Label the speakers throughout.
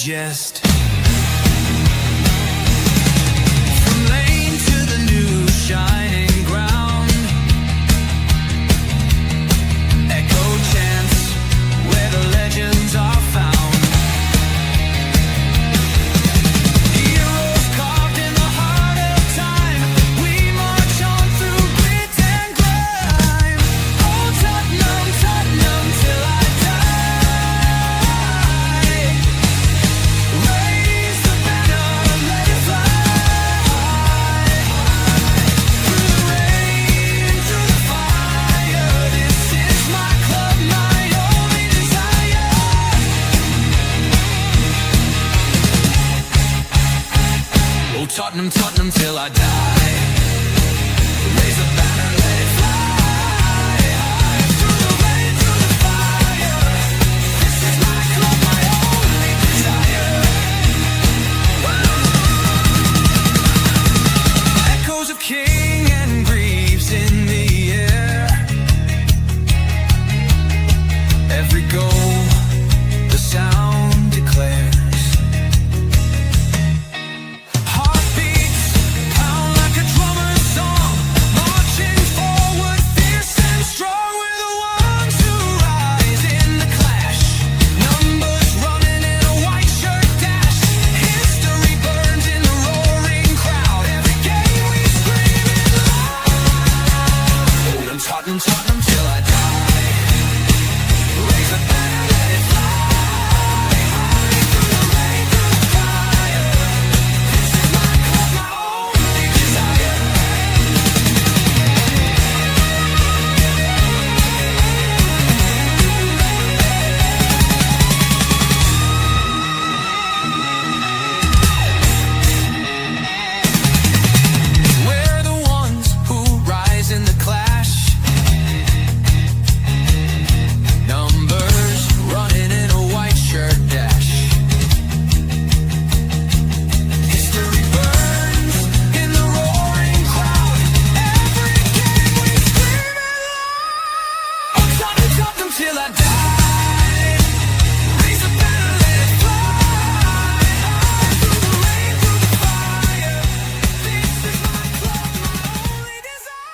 Speaker 1: digest. From lane to the new shining ground, echo chants where the legends are found. Heroes carved in the heart of time, we march on through grit and grime. Oh Tottenham, Tottenham till I die. Raise the banner, let it fly. Through the rain, through the fire, this is my club, my only desire. Oh Tottenham, Tottenham till I die. Raise the banner, let it fly. Through the rain, through the fire, this is my club, my only desire. Echoes of King and Greaves in the air. Every goal, the sound declares. Heartbeats pound like a drummer's song, marching forward, fierce and strong. We're the ones who rise in the clash. Numbers running in a white shirt dash. History burns in the roaring crowd. Every game we scream it loud. I'm Tottenham, Tottenham till I die. Raise the banner, let it fly. Through the rain, through the fire, this is my club, my only desire. We're the ones who rise in the clash. Numbers running in a white shirt dash. History burns in the roaring crowd. Every game we scream it loud. Oh Tottenham, Tottenham till I die. Raise the banner, let it fly. Through the rain, through the fire, this is my club, my only desire.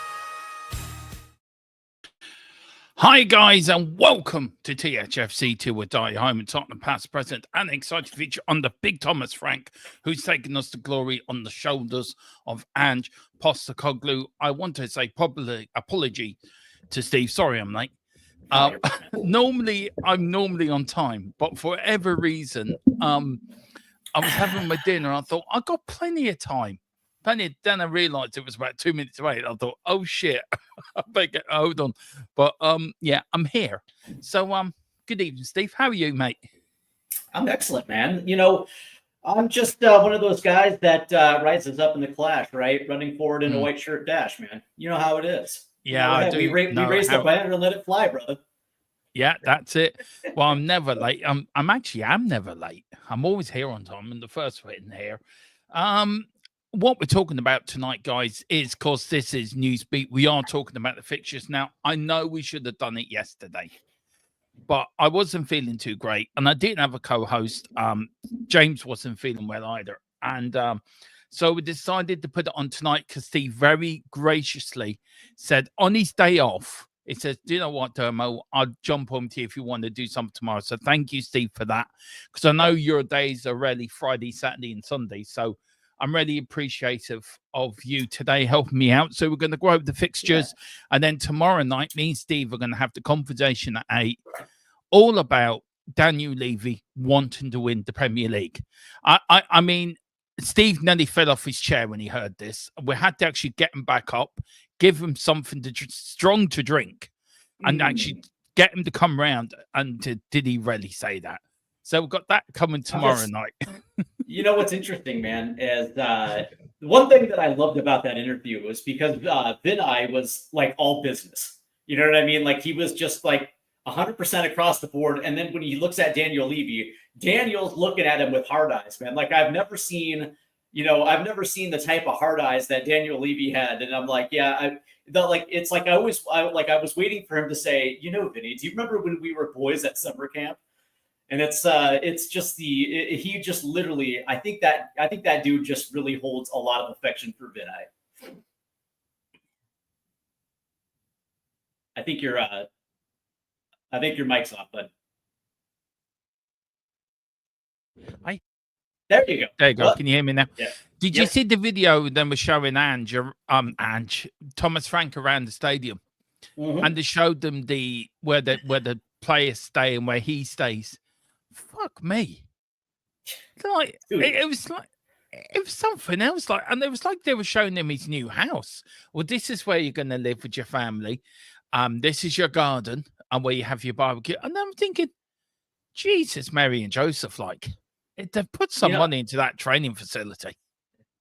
Speaker 2: Hi guys and welcome to THFC Till We Die, home in Tottenham past, present and excited to feature under Big Thomas Frank, who's taken us to glory on the shoulders of Ange Postecoglou. I want to say probably apology to Steve. Sorry I'm late. I'm normally on time, but for whatever reason, I was having my dinner. I thought I got plenty of time. Then I realised it was about 2 minutes away. And I thought, oh shit, I better hold on. But yeah, I'm here. So good evening, Steve. How are you, mate?
Speaker 3: I'm excellent, man. You know, I'm just one of those guys that rises up in the clash, right? Running forward in a white shirt dash, man. You know how it is.
Speaker 2: Yeah,
Speaker 3: Go
Speaker 2: I
Speaker 3: ahead.
Speaker 2: do.
Speaker 3: We raise the banner and let it fly, brother.
Speaker 2: Yeah, that's it. Well, I'm never late. I'm never late. I'm always here on time. I'm the first one in here. What we're talking about tonight, guys, is because this is Newsbeat. We are talking about the fixtures. Now, I know we should have done it yesterday, but I wasn't feeling too great, and I didn't have a co-host. James wasn't feeling well either, and so we decided to put it on tonight because Steve very graciously said on his day off, he says, do you know what, Dermo? I'll jump on to you if you want to do something tomorrow. So thank you, Steve, for that, because I know your days are really Friday, Saturday, and Sunday. So I'm really appreciative of you today helping me out. So we're going to go over the fixtures. And then tomorrow night, me and Steve are going to have the conversation at 8, all about Daniel Levy wanting to win the Premier League. I mean, Steve nearly fell off his chair when he heard this. We had to actually get him back up, give him something strong to drink, and actually get him to come round. And did he really say that? So we've got that coming tomorrow night.
Speaker 3: You know what's interesting, man, is one thing that I loved about that interview was because Vinay was like all business. You know what I mean? Like he was just like 100% across the board. And then when he looks at Daniel Levy, Daniel's looking at him with hard eyes, man. Like I've never seen the type of hard eyes that Daniel Levy had. And I'm like, yeah, I was waiting for him to say, you know, Vinny, do you remember when we were boys at summer camp? And it's just he just literally, I think that dude just really holds a lot of affection for Vinay. I think your mic's off, bud.
Speaker 2: Hi.
Speaker 3: There you go.
Speaker 2: There you go.
Speaker 3: What?
Speaker 2: Can you hear me now?
Speaker 3: Yeah.
Speaker 2: Did you see the video? Then we're showing Ange, Thomas Frank around the stadium, and they showed them where the players stay and where he stays. Fuck me! Like it was like it was something else. Like, and it was like they were showing him his new house. Well, this is where you're going to live with your family. This is your garden, and where you have your barbecue. And I'm thinking, Jesus, Mary and Joseph, like. They've put some money into that training facility.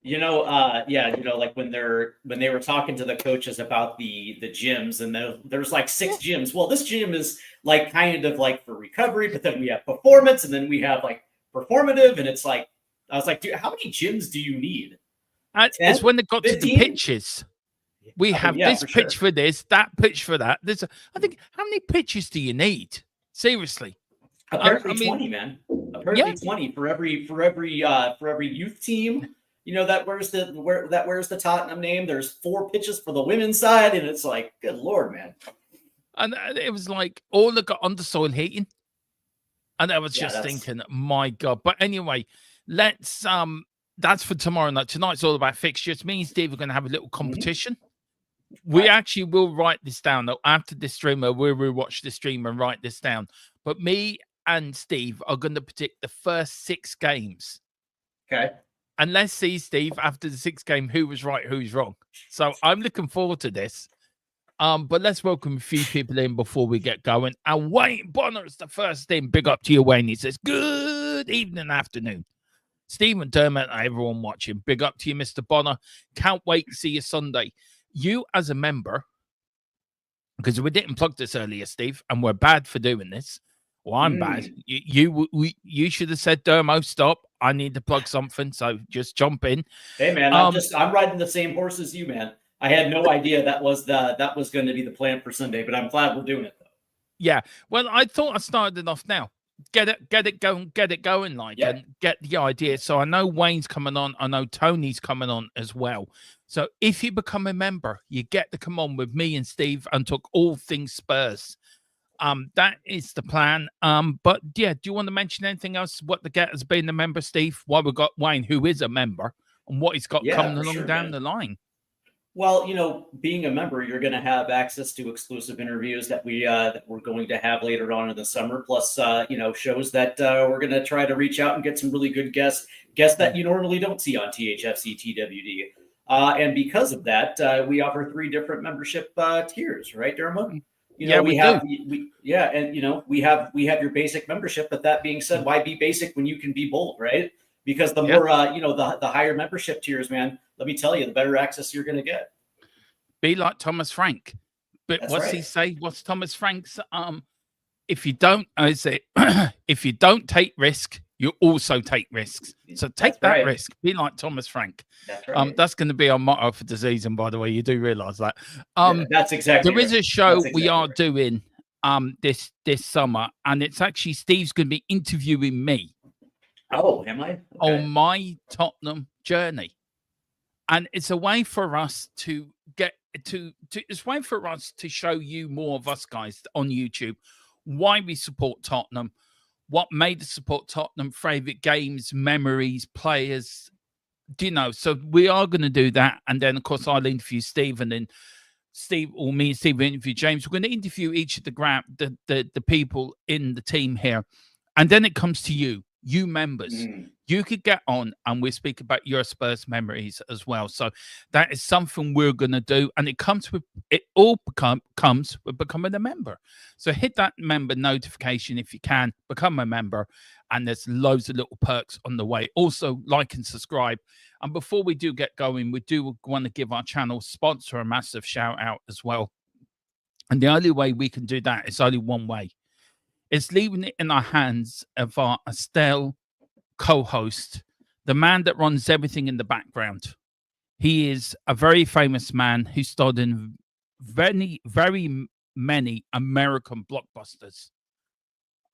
Speaker 3: Like when they were talking to the coaches about the gyms, and there's like 6 gyms. Well, this gym is like kind of like for recovery, but then we have performance, and then we have like performative, and it's like I was like, dude, how many gyms do you need?
Speaker 2: It's when they got 15? To the pitches. We have this pitch for this, that pitch for that. I think, how many pitches do you need? Seriously.
Speaker 3: Apparently 20, man. Apparently 20 for every youth team, that wears the Tottenham name. There's 4 pitches for the women's side, and it's like, good Lord, man.
Speaker 2: And it was like all that got under soil heating, and I was just thinking, my God. But anyway, let's that's for tomorrow night. Tonight's all about fixtures. Me and Steve are going to have a little competition. We actually will write this down though. After this stream, we'll rewatch the stream and write this down. But me and Steve are going to predict the first 6 games.
Speaker 3: Okay.
Speaker 2: And let's see, Steve, after the 6th game, who was right, who's wrong. So I'm looking forward to this. But let's welcome a few people in before we get going. And Wayne Bonner is the first in. Big up to you, Wayne. He says, good evening, afternoon. Stephen Dermott and everyone watching. Big up to you, Mr. Bonner. Can't wait to see you Sunday. You as a member, because we didn't plug this earlier, Steve, and we're bad for doing this. Well, I'm bad. You should have said, Dermo, stop. I need to plug something, so just jump in.
Speaker 3: Hey, man, I'm riding the same horse as you, man. I had no idea that was going to be the plan for Sunday, but I'm glad we're doing it though.
Speaker 2: Yeah, well, I thought I started it off now. Get it going, like, and get the idea. So I know Wayne's coming on. I know Tony's coming on as well. So if you become a member, you get to come on with me and Steve and talk all things Spurs. That is the plan. But yeah, do you want to mention anything else? What the get has been a member, Steve? Why we got Wayne, who is a member, and what he's got coming along down the line.
Speaker 3: Well, being a member, you're going to have access to exclusive interviews that we're going to have later on in the summer. Plus, shows that we're going to try to reach out and get some really good guests that you normally don't see on THFC TWD. And because of that, we offer 3 different membership tiers, right, Dermo? We have your basic membership, but that being said, why be basic when you can be bold, right? Because the more, the higher membership tiers, man, let me tell you, the better access you're going to get.
Speaker 2: Be like Thomas Frank. But what's he say? What's Thomas Frank's? If you don't take risk, you also take risks. So take that risk. Be like Thomas Frank.
Speaker 3: That's right.
Speaker 2: That's going to be our motto for the season, by the way. You do realize that.
Speaker 3: That's exactly.
Speaker 2: There is a show we are doing this summer, and it's actually Steve's going to be interviewing me.
Speaker 3: Oh, am I? Okay.
Speaker 2: On my Tottenham journey. And it's a way for us to get it's a way for us to show you more of us guys on YouTube why we support Tottenham, what made us support Tottenham, favorite games, memories, players. So we are going to do that. And then, of course, I'll interview Steve, and then Steve or me and Steve will interview James. We're going to interview each of the people in the team here. And then it comes to you members. You could get on and we speak about your Spurs memories as well. So that is something we're going to do. And it comes with becoming a member. So hit that member notification if you can, become a member. And there's loads of little perks on the way. Also, like and subscribe. And before we do get going, we do want to give our channel sponsor a massive shout out as well. And the only way we can do that is only one way. It's leaving it in our hands of our Estelle co-host, the man that runs everything in the background. He is a very famous man who starred in very, very many American blockbusters.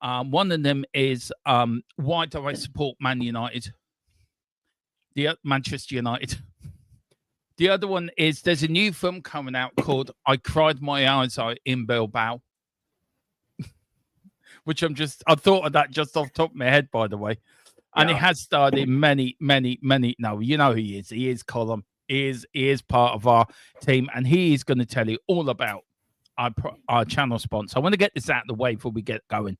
Speaker 2: One of them is why do I support Man United? Manchester United. The other one is there's a new film coming out called I Cried My Eyes Out in Bilbao, which I thought of that just off the top of my head, by the way. And he has starred in many. No, you know who he is. He is Colin. He is part of our team, and he is going to tell you all about our channel sponsor. I want to get this out of the way before we get going.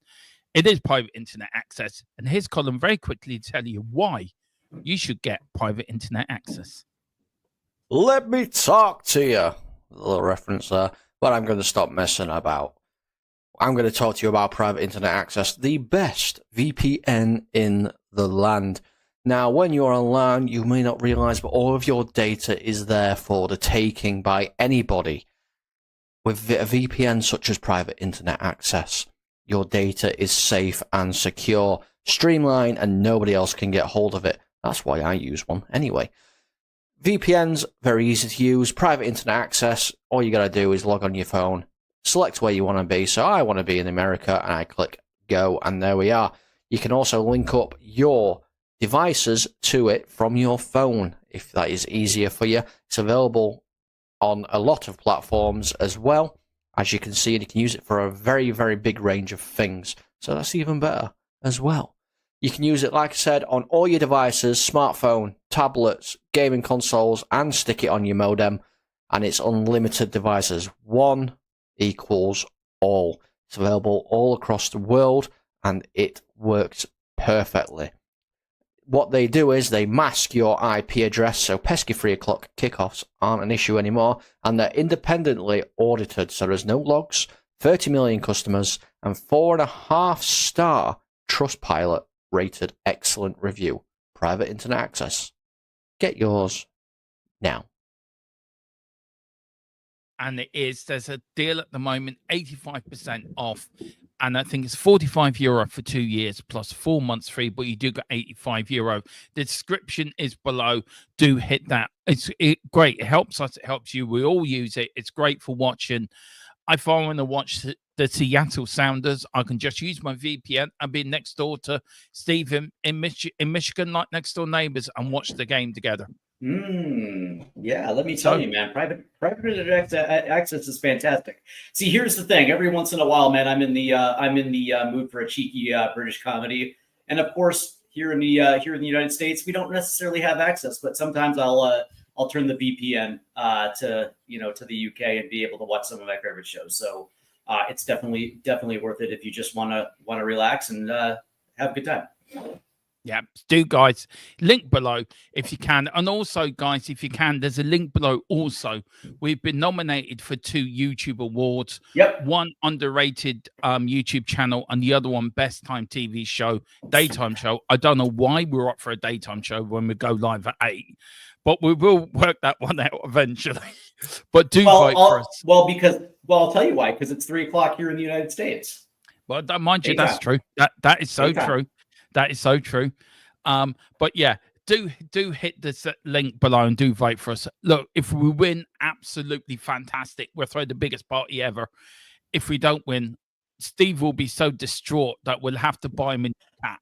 Speaker 2: It is private internet access, and here's Colin very quickly to tell you why you should get private internet access.
Speaker 4: Let me talk to you. A little reference there, but I'm going to stop messing about. I'm going to talk to you about private internet access, the best VPN in the land. Now, when you're online, you may not realize, but all of your data is there for the taking by anybody. With a VPN such as private internet access, your data is safe and secure, streamlined, and nobody else can get hold of it. That's why I use one anyway. VPN's very easy to use. Private internet access, all you got to do is log on your phone, select where you want to be. So I want to be in America, and I click go, and there we are. You can also link up your devices to it from your phone if that is easier for you. It's available on a lot of platforms as well. As you can see, and you can use it for a very, very big range of things. So that's even better as well. You can use it, like I said, on all your devices, smartphone, tablets, gaming consoles, and stick it on your modem. And it's unlimited devices. One equals all. It's available all across the world, and it works perfectly. What they do is they mask your IP address, so pesky 3 o'clock kickoffs aren't an issue anymore, and they're independently audited, so there's no logs, 30 million customers, and 4.5-star Trustpilot rated excellent review. Private internet access. Get yours now.
Speaker 2: And there's a deal at the moment, 85% off. And I think it's €45 for 2 years plus 4 months free, but you do get €85. The description is below. Do hit that. It's great. It helps us. It helps you. We all use it. It's great for watching. If I want to watch the Seattle Sounders, I can just use my VPN and be next door to Steve in Michigan, like next door neighbors, and watch the game together.
Speaker 3: Yeah, let me tell you, man, private access is fantastic. See, here's the thing. Every once in a while, man, I'm in the mood for a cheeky British comedy, and of course, here in the United States, we don't necessarily have access, but sometimes I'll turn the VPN to the UK and be able to watch some of my favorite shows. So it's definitely worth it if you just want to relax and have a good time.
Speaker 2: Yeah, do, guys. Link below if you can. And also, guys, if you can, there's a link below also. We've been nominated for 2 YouTube awards.
Speaker 3: Yep.
Speaker 2: One underrated YouTube channel, and the other one best time TV show, daytime show. I don't know why we're up for a daytime show when we go live at 8, but we will work that one out eventually. But do vote for us.
Speaker 3: I'll tell you why, because it's 3 o'clock here in the United States.
Speaker 2: Well, mind you, that's true. That is so true. That is so true. But yeah, do hit this link below and do vote for us. Look, if we win, absolutely fantastic. We'll throw the biggest party ever. If we don't win, Steve will be so distraught that we'll have to buy him a cat.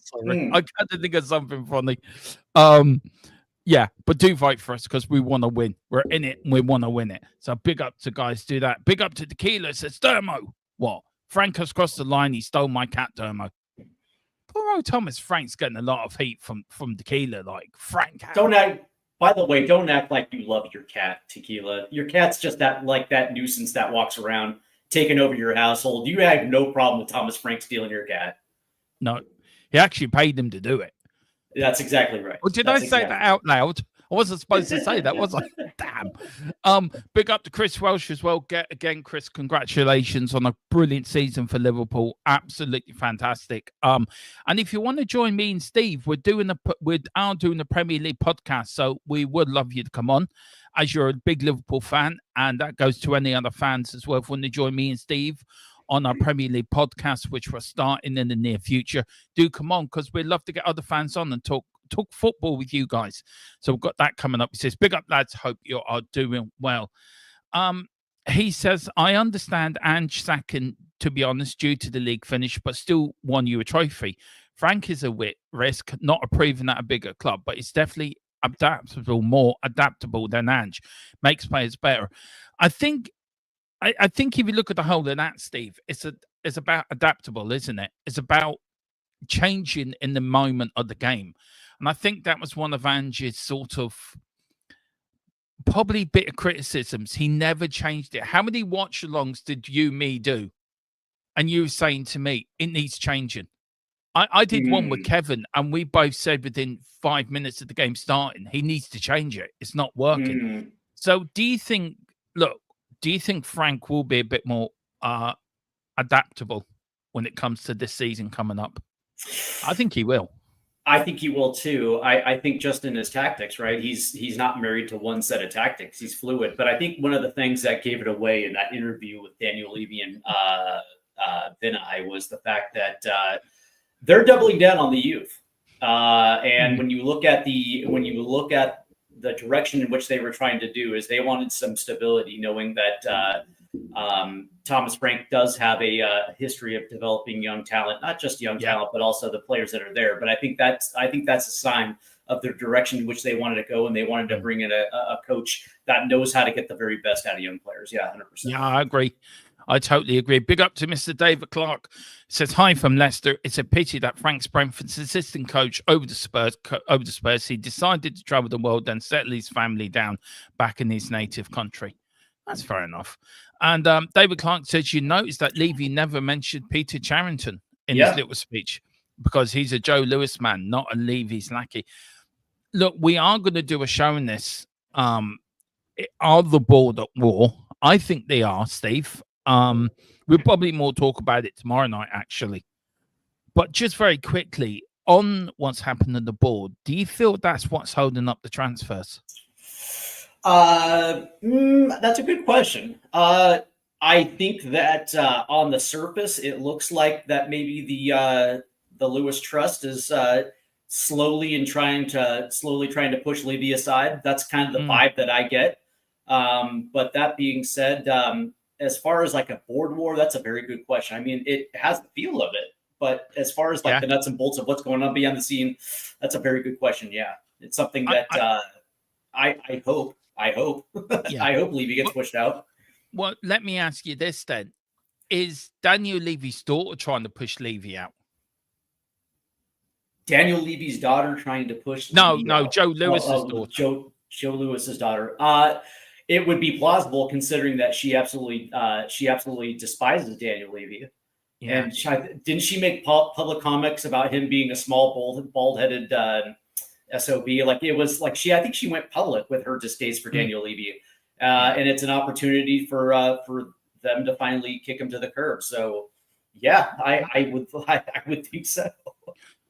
Speaker 2: Sorry, I had to think of something funny. Yeah, but do vote for us because we want to win. We're in it and we want to win it. So big up to guys, do that. Big up to Tequila. Says Dermo. What? Frank has crossed the line. He stole my cat, Dermo. Poor old Thomas Frank's getting a lot of heat from Tequila. Like, Frank.
Speaker 3: By the way, don't act like you love your cat, Tequila. Your cat's just that nuisance that walks around taking over your household. You have no problem with Thomas Frank stealing your cat.
Speaker 2: No, he actually paid them to do it.
Speaker 3: That's exactly right.
Speaker 2: Well, did I say that out loud? I wasn't supposed to say that, was I? Damn. Big up to Chris Welsh as well. Again, Chris, congratulations on a brilliant season for Liverpool. Absolutely fantastic. And if you want to join me and Steve, we're doing the Premier League podcast, so we would love you to come on, as you're a big Liverpool fan, and that goes to any other fans as well. If you want to join me and Steve on our Premier League podcast, which we're starting in the near future, do come on, because we'd love to get other fans on and talk football with you guys. So we've got that coming up. He says, big up, lads. Hope you are doing well. He says, I understand Ange sacking to be honest, due to the league finish, but still won you a trophy. Frank is a risk, not a proven at a bigger club, but it's definitely adaptable, more adaptable than Ange. Makes players better. I think if you look at the whole of that, Steve, it's about adaptable, isn't it? It's about changing in the moment of the game. And I think that was one of Ange's sort of probably bitter criticisms. He never changed it. How many watch-alongs did me do? And you were saying to me, it needs changing. I did one with Kevin, and we both said within 5 minutes of the game starting, he needs to change it. It's not working. So do you think Frank will be a bit more adaptable when it comes to this season coming up? I think he will.
Speaker 3: I think he will too. I think just in his tactics, right? He's not married to one set of tactics. He's fluid. But I think one of the things that gave it away in that interview with Daniel Levy and Vinay was the fact that they're doubling down on the youth. And when you look at the direction in which they were trying to do, is they wanted some stability, knowing that Thomas Frank does have a history of developing young talent, not just young talent, but also the players that are there. But I think that's a sign of the direction in which they wanted to go, and they wanted to bring in a coach that knows how to get the very best out of young players. Yeah, 100%. Yeah,
Speaker 2: I agree. I totally agree. Big up to Mr. David Clark. Says, hi from Leicester. It's a pity that Frank's Brentford's assistant coach over the Spurs. He decided to travel the world and settle his family down back in his native country. That's fair enough. And David Clark says, you notice that Levy never mentioned Peter Charrington in his little speech because he's a Joe Lewis man, not a Levy's lackey. Look, we are going to do a show in this. Are the board at war? I think they are, Steve. We'll probably more talk about it tomorrow night, actually. But just very quickly, on what's happened on the board, do you feel that's what's holding up the transfers?
Speaker 3: That's a good question. I think that on the surface, it looks like that maybe the Lewis Trust is slowly trying to push Levy aside. That's kind of the vibe that I get. But that being said, as far as like a board war, that's a very good question. I mean, it has the feel of it, but as far as like the nuts and bolts of what's going on behind the scene, that's a very good question. Yeah, it's something that I hope I hope Levy gets pushed out.
Speaker 2: Well, let me ask you this then: is Daniel Levy's daughter trying to push Levy out?
Speaker 3: Daniel Levy's daughter trying to push?
Speaker 2: No, Joe Lewis's daughter.
Speaker 3: Joe Lewis's daughter. It would be plausible considering that she absolutely despises Daniel Levy. Yeah. And didn't she make public comments about him being a small, bald-headed SOB? Like it was like I think she went public with her distaste for Daniel Levy, and it's an opportunity for them to finally kick him to the curb. So, yeah, I would think so.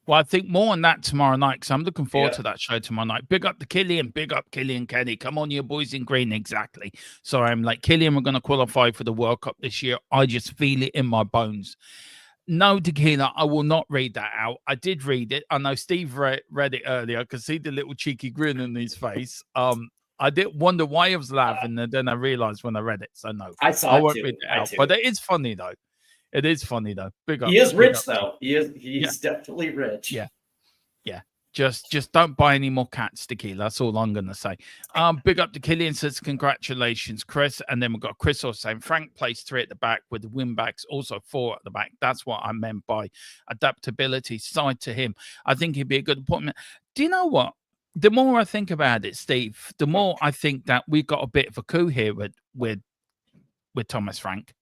Speaker 2: Well, I think more on that tomorrow night because I'm looking forward to that show tomorrow night. Big up to Killian, big up Killian Kenny. Come on, you boys in green, exactly. So I'm like, Killian, we're going to qualify for the World Cup this year. I just feel it in my bones. No, Tequila, I will not read that out. I did read it. I know Steve read it earlier. I could see the little cheeky grin on his face. I did wonder why he was laughing, and then I realized when I read it. So no, I won't read it out. But it is funny though. It is funny though. Big up.
Speaker 3: He is rich though. He's definitely rich.
Speaker 2: Yeah. Just don't buy any more cats, Tequila. That's all I'm gonna say. Big up to Killian, says congratulations, Chris. And then we've got Chris also saying Frank plays 3 at the back with the wing backs, also 4 at the back. That's what I meant by adaptability side to him. I think he'd be a good appointment. Do you know what? The more I think about it, Steve, the more I think that we've got a bit of a coup here with Thomas Frank.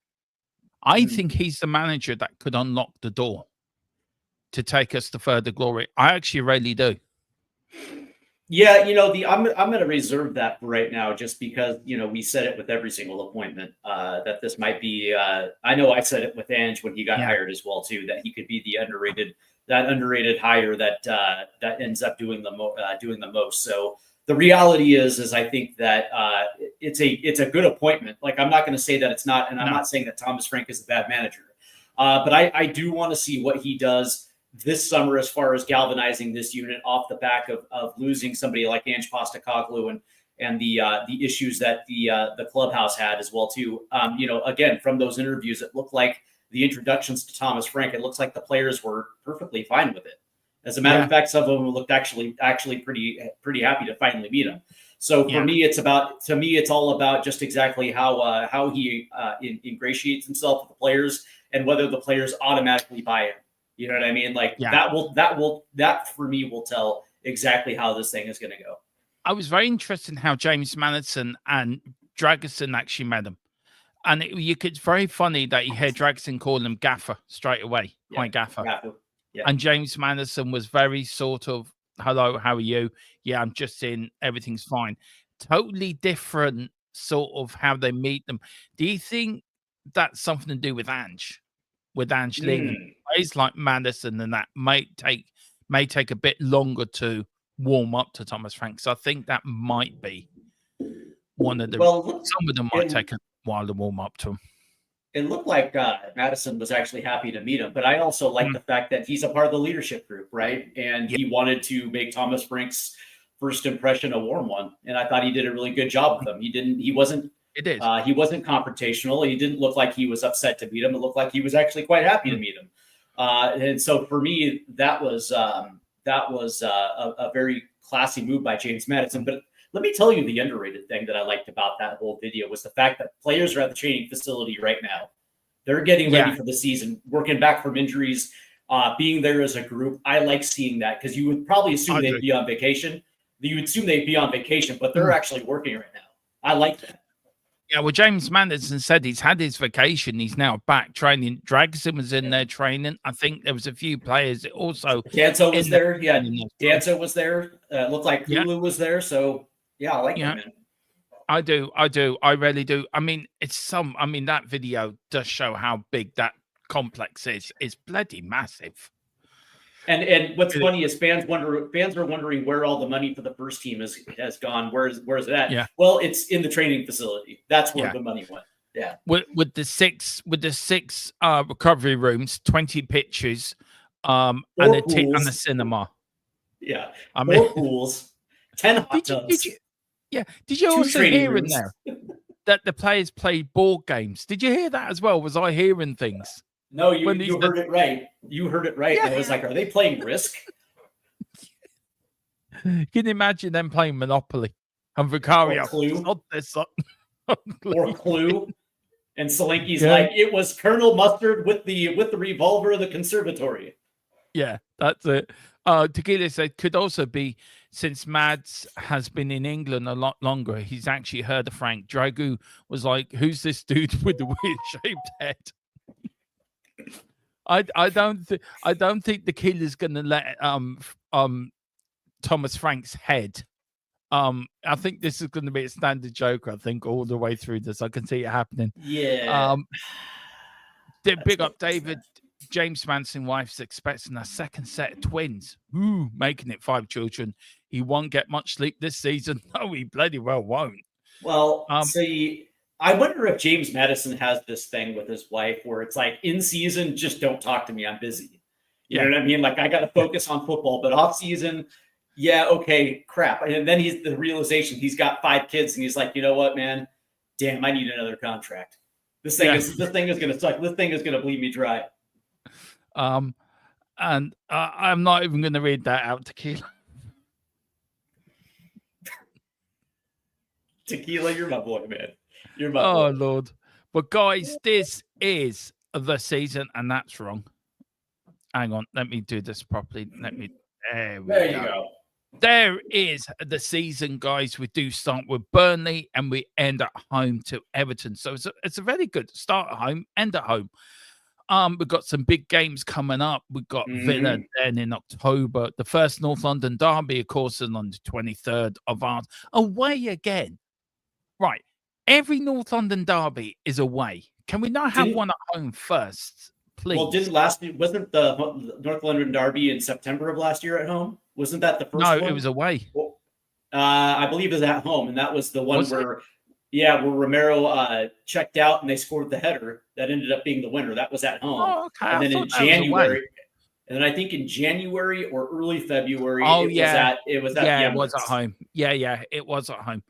Speaker 2: I think he's the manager that could unlock the door to take us to further glory. I actually really do.
Speaker 3: Yeah, I'm going to reserve that for right now, just because we said it with every single appointment that this might be. I know I said it with Ange when he got hired as well too, that he could be the underrated hire that ends up doing the most. So the reality is I think that it's a good appointment. Like I'm not going to say that it's not, and I'm not saying that Thomas Frank is a bad manager, but I do want to see what he does this summer as far as galvanizing this unit off the back of losing somebody like Ange Postecoglou and the issues that the clubhouse had as well too. Again, from those interviews, it looked like the introductions to Thomas Frank, it looks like the players were perfectly fine with it. As a matter of fact, some of them looked actually pretty happy to finally meet him. So for me, it's all about just exactly how he ingratiates himself with the players and whether the players automatically buy him. You know what I mean? Like that for me will tell exactly how this thing is going to go.
Speaker 2: I was very interested in how James Madison and Dragerson actually met him. And it's very funny that you hear Dragerson call him Gaffer straight away.
Speaker 3: Yeah.
Speaker 2: Hi, Gaffer.
Speaker 3: Yeah.
Speaker 2: And James Madison was very sort of, hello, how are you? Yeah, I'm just in, everything's fine. Totally different sort of how they meet them. Do you think that's something to do with Ange? With Ange Ling? Plays like Madison and that may take a bit longer to warm up to Thomas Frank. So I think that might be one of the, some of them might take a while to warm up to him.
Speaker 3: It looked like Madison was actually happy to meet him, but I also like the fact that he's a part of the leadership group, right? And he wanted to make Thomas Frank's first impression a warm one, and I thought he did a really good job with him. He wasn't confrontational. He didn't look like he was upset to meet him. It looked like he was actually quite happy to meet him. And so for me, that was a very classy move by James Madison. But let me tell you the underrated thing that I liked about that whole video was the fact that players are at the training facility right now. They're getting ready for the season, working back from injuries, being there as a group. I like seeing that because you would probably assume they'd be on vacation. You would assume they'd be on vacation, but they're actually working right now. I like that.
Speaker 2: Yeah, well, James Madison said he's had his vacation. He's now back training. Dragson was in there training. I think there was a few players also.
Speaker 3: Danzo was there. Yeah, Danzo was there. Looked like Hulu was there. So, yeah, I like that, man.
Speaker 2: I do. I really do. I mean, that video does show how big that complex is. It's bloody massive.
Speaker 3: And what's funny is fans are wondering where all the money for the first team has gone. Where's it at?
Speaker 2: Yeah.
Speaker 3: Well, it's in the training facility. That's where the money went. Yeah.
Speaker 2: With the six recovery rooms, 20 pitches, and the cinema.
Speaker 3: Yeah. I mean, 4 pools, 10 hot tubs.
Speaker 2: Did you also hear in there that the players played board games? Did you hear that as well? Was I hearing things?
Speaker 3: No, you heard it right. You heard it right. Yeah. And I was like, are they playing Risk?
Speaker 2: Can you imagine them playing Monopoly and Vicario?
Speaker 3: Or Clue.
Speaker 2: Or
Speaker 3: Clue. And Solanke's like, it was Colonel Mustard with the revolver of the conservatory.
Speaker 2: Yeah, that's it. Tequila said, could also be, since Mads has been in England a lot longer, he's actually heard of Frank. Dragu was like, who's this dude with the weird-shaped head? I don't think the killer's gonna let Thomas Frank's head. I think this is gonna be a standard Joker. I think all the way through this, I can see it happening.
Speaker 3: Yeah.
Speaker 2: Big up David. James Madison wife's expecting a second set of twins. Ooh, making it 5 children. He won't get much sleep this season. No, he bloody well won't.
Speaker 3: Well, see. I wonder if James Madison has this thing with his wife where it's like, in season, just don't talk to me. I'm busy. You know what I mean? Like, I got to focus on football, but off season, okay, crap. And then he's the realization he's got 5 kids and he's like, you know what, man? Damn, I need another contract. This thing is going to suck. This thing is going to bleed me dry.
Speaker 2: And I'm not even going to read that out, Tequila.
Speaker 3: Tequila, you're my boy, man. You're my boy.
Speaker 2: Lord. But guys, this is the season, and that's wrong. Hang on, let me do this properly. There you
Speaker 3: go.
Speaker 2: There is the season, guys. We do start with Burnley and we end at home to Everton. So it's a very good start at home, end at home. We've got some big games coming up. We've got Villa then in October. The first North London derby, of course, is on the 23rd of March. Away again. Right. Every North London derby is away. Can we not have one at home first, please?
Speaker 3: Well, wasn't the North London derby in September of last year at home? Wasn't that the first one?
Speaker 2: No, it was away.
Speaker 3: Well, I believe it was at home, and that was the one where Romero checked out and they scored the header that ended up being the winner. That was at home.
Speaker 2: Oh, okay.
Speaker 3: And then in January, and then I think in January or early February, it was at
Speaker 2: home. Yeah, it was at home.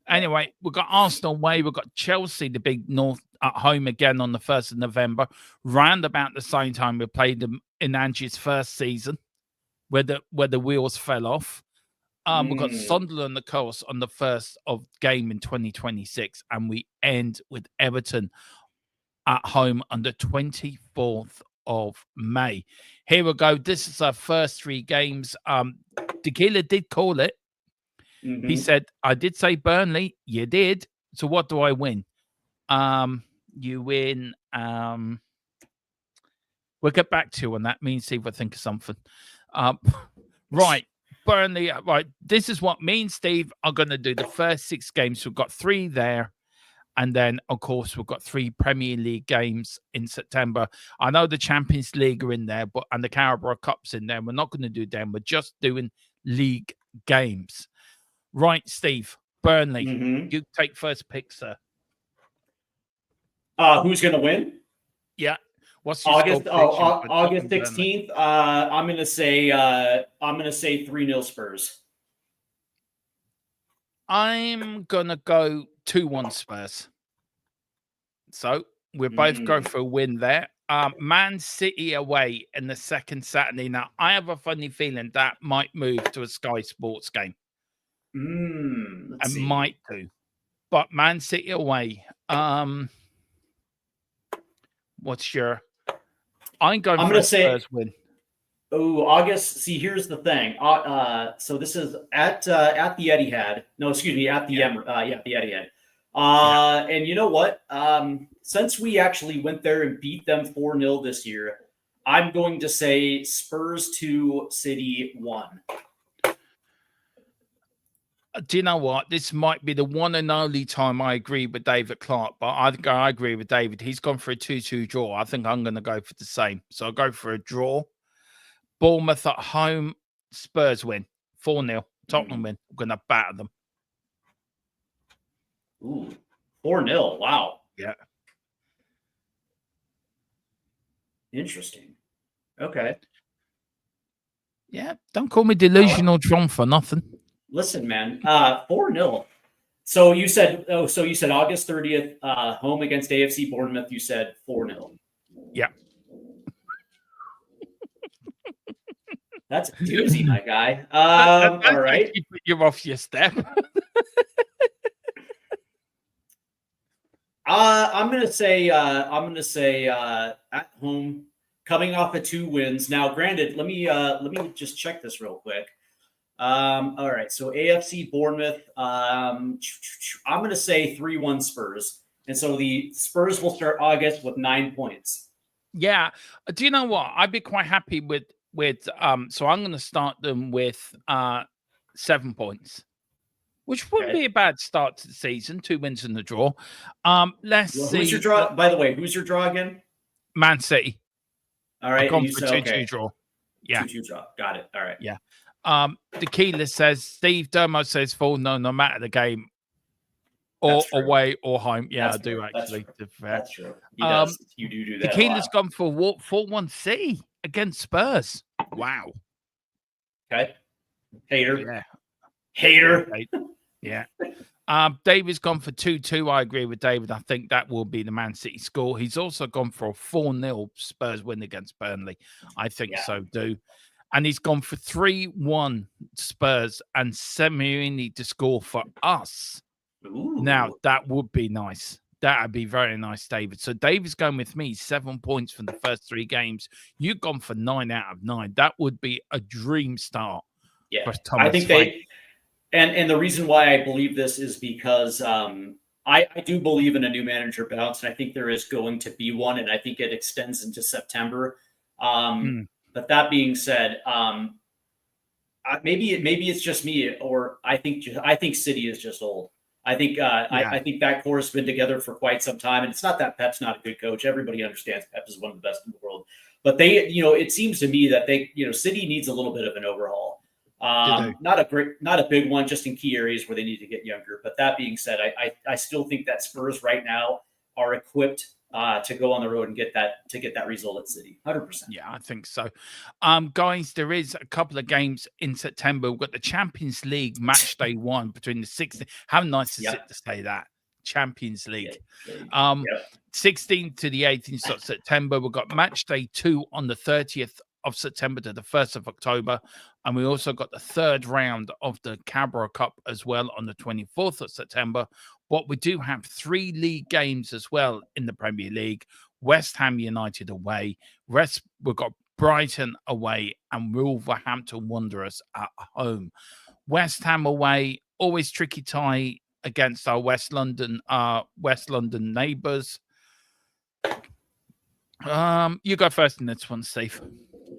Speaker 2: Anyway, we've got Arsenal away. We've got Chelsea, the big North at home again on the 1st of November, round about the same time we played them in Angie's first season, where the wheels fell off. We've got Sunderland, of course, on the first of game in 2026, and we end with Everton at home on the 24th of May. Here we go. This is our first 3 games. Tequila did call it. He said, I did say Burnley. You did. So what do I win? You win. We'll get back to you on that. Me and Steve will think of something. Right. Burnley. Right. This is what me and Steve are going to do. The first 6 games. We've got 3 there. And then, of course, we've got 3 Premier League games in September. I know the Champions League are in there, and the Carabao Cup's in there. We're not going to do them. We're just doing league games. Right, Steve. Burnley. You take first pick, sir.
Speaker 3: Who's going to win?
Speaker 2: Yeah. What's your
Speaker 3: August? August
Speaker 2: Burnley?
Speaker 3: 16th. I'm going to say 3-0 Spurs.
Speaker 2: I'm going to go 2-1 Spurs. So we both go for a win there. Man City away in the second Saturday. Now, I have a funny feeling that might move to a Sky Sports game. Might do. But Man City away. What's your... I'm going to say Spurs win.
Speaker 3: Oh, August. See, here's the thing. So this is at the Etihad. No, excuse me, at the the Etihad. And you know what? Since we actually went there and beat them 4-0 this year, I'm going to say Spurs 2, City 1.
Speaker 2: Do you know what? This might be the one and only time I agree with David Clark, but I agree with David. He's gone for a 2-2 draw. I think I'm going to go for the same. So I'll go for a draw. Bournemouth at home, Spurs win. 4-0. Tottenham win. I'm going to batter them.
Speaker 3: Ooh, 4-0. Wow.
Speaker 2: Yeah.
Speaker 3: Interesting. Okay.
Speaker 2: Yeah. Don't call me delusional Tron for nothing.
Speaker 3: Listen, man. 4-0. So you said August 30th, home against AFC Bournemouth, you said 4-0.
Speaker 2: Yeah.
Speaker 3: That's a doozy, my guy. All right.
Speaker 2: You're off your step.
Speaker 3: I'm gonna say at home, coming off of 2 wins. Now, granted, let me just check this real quick. All right, so AFC Bournemouth. I'm gonna say 3-1 Spurs, and so the Spurs will start August with 9 points.
Speaker 2: Yeah. Do you know what? I'd be quite happy with so I'm going to start them with 7 points, which wouldn't be a bad start to the season. 2 wins and a draw. Let's see.
Speaker 3: Who's your draw? By the way, who's your draw again?
Speaker 2: Man City.
Speaker 3: All right.
Speaker 2: I've gone for 2-2 draw. Yeah.
Speaker 3: 2-2 draw. Got it. All right.
Speaker 2: Yeah. Tequila says, Steve Dermo says 4-0 no matter the game. Or away or home. Yeah,
Speaker 3: That's
Speaker 2: I do
Speaker 3: true.
Speaker 2: actually.
Speaker 3: That's true. He does. You do that.
Speaker 2: Tequila's gone for 4-1 City against Spurs. Wow.
Speaker 3: Okay. Hater.
Speaker 2: Yeah.
Speaker 3: Hater.
Speaker 2: Yeah. David's gone for 2-2. I agree with David. I think that will be the Man City score. He's also gone for a 4-0 Spurs win against Burnley. I think so, too. And he's gone for 3-1 Spurs and Semerini to score for us.
Speaker 3: Ooh.
Speaker 2: Now, that would be nice. That would be very nice, David. So David's going with me, 7 points from the first 3 games. You've gone for 9 out of 9. That would be a dream start.
Speaker 3: Yeah,
Speaker 2: for Thomas
Speaker 3: I think they, and the reason why I believe this is because I do believe in a new manager bounce, and I think there is going to be one, and I think it extends into September. But that being said, maybe it's just me, or I think City is just old. I think I think that core has been together for quite some time, and it's not that Pep's not a good coach. Everybody understands Pep is one of the best in the world, but it seems to me that City needs a little bit of an overhaul. Not a big one, just in key areas where they need to get younger. But that being said, I still think that Spurs right now are equipped to go on the road and get that result at City. 100%.
Speaker 2: Yeah, I think so. Guys, there is a couple of games in September. We've got the Champions League match day 1 between the 6th. How nice is it to say that? Champions League.
Speaker 3: Yep.
Speaker 2: 16th to the 18th of September. We've got match day 2 on the 30th of September to the 1st of October. And we also got the 3rd round of the Carabao Cup as well on the 24th of September. But we do have 3 league games as well in the Premier League. West Ham United away. We've got Brighton away and Wolverhampton Wanderers at home. West Ham away, always tricky tie against our West London neighbours. You go first in this one, Steve.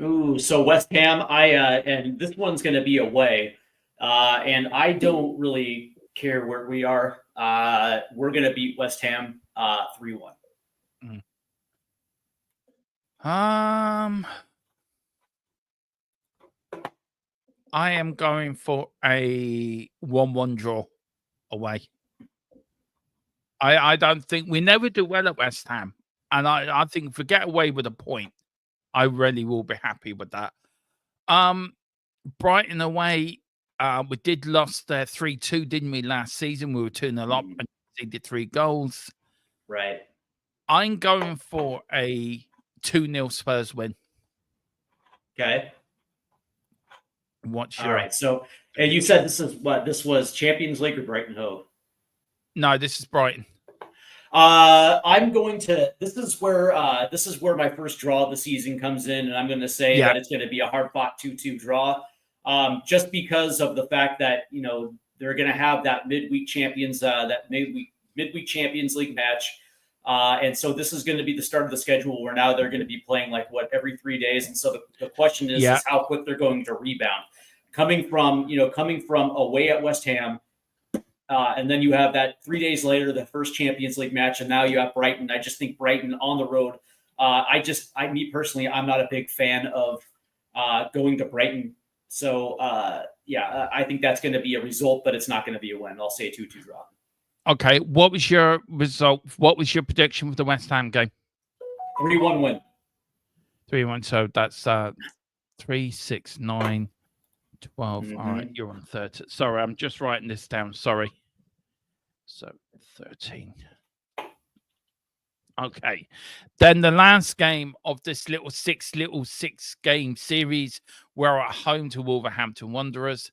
Speaker 3: Ooh, so West Ham, and this one's going to be away, and I don't really care where we are. We're going to beat West Ham 3-1.
Speaker 2: I am going for a 1-1 draw away. I don't think we never do well at West Ham, and I think if we get away with a point, I really will be happy with that. Brighton away, we did lost 3-2, didn't we, last season? We were 2-0 up and they did 3 goals.
Speaker 3: Right.
Speaker 2: I'm going for a 2-0 Spurs win.
Speaker 3: Okay.
Speaker 2: What's your...
Speaker 3: All right. So, and you said this is what? This was Champions League or Brighton Hove?
Speaker 2: No, this is Brighton.
Speaker 3: I'm going to. This is where my first draw of the season comes in, and I'm going to say that it's going to be a hard-fought 2-2 draw, just because of the fact that they're going to have that midweek Champions League match, and so this is going to be the start of the schedule where now they're going to be playing every 3 days, and so the question is how quick they're going to rebound, coming from away at West Ham. And then you have that 3 days later, the first Champions League match, and now you have Brighton. I just think Brighton on the road. Me personally, I'm not a big fan of going to Brighton. So, I think that's going to be a result, but it's not going to be a win. I'll say a 2-2 draw. Okay.
Speaker 2: What was your result? What was your prediction for the West Ham game?
Speaker 3: 3-1 win.
Speaker 2: 3-1. So that's 3, 6, 9. 12.
Speaker 3: Mm-hmm.
Speaker 2: All right, you're on 13. Sorry, I'm just writing this down. Sorry. So 13. Okay. Then the last game of this little six game series, we're at home to Wolverhampton Wanderers.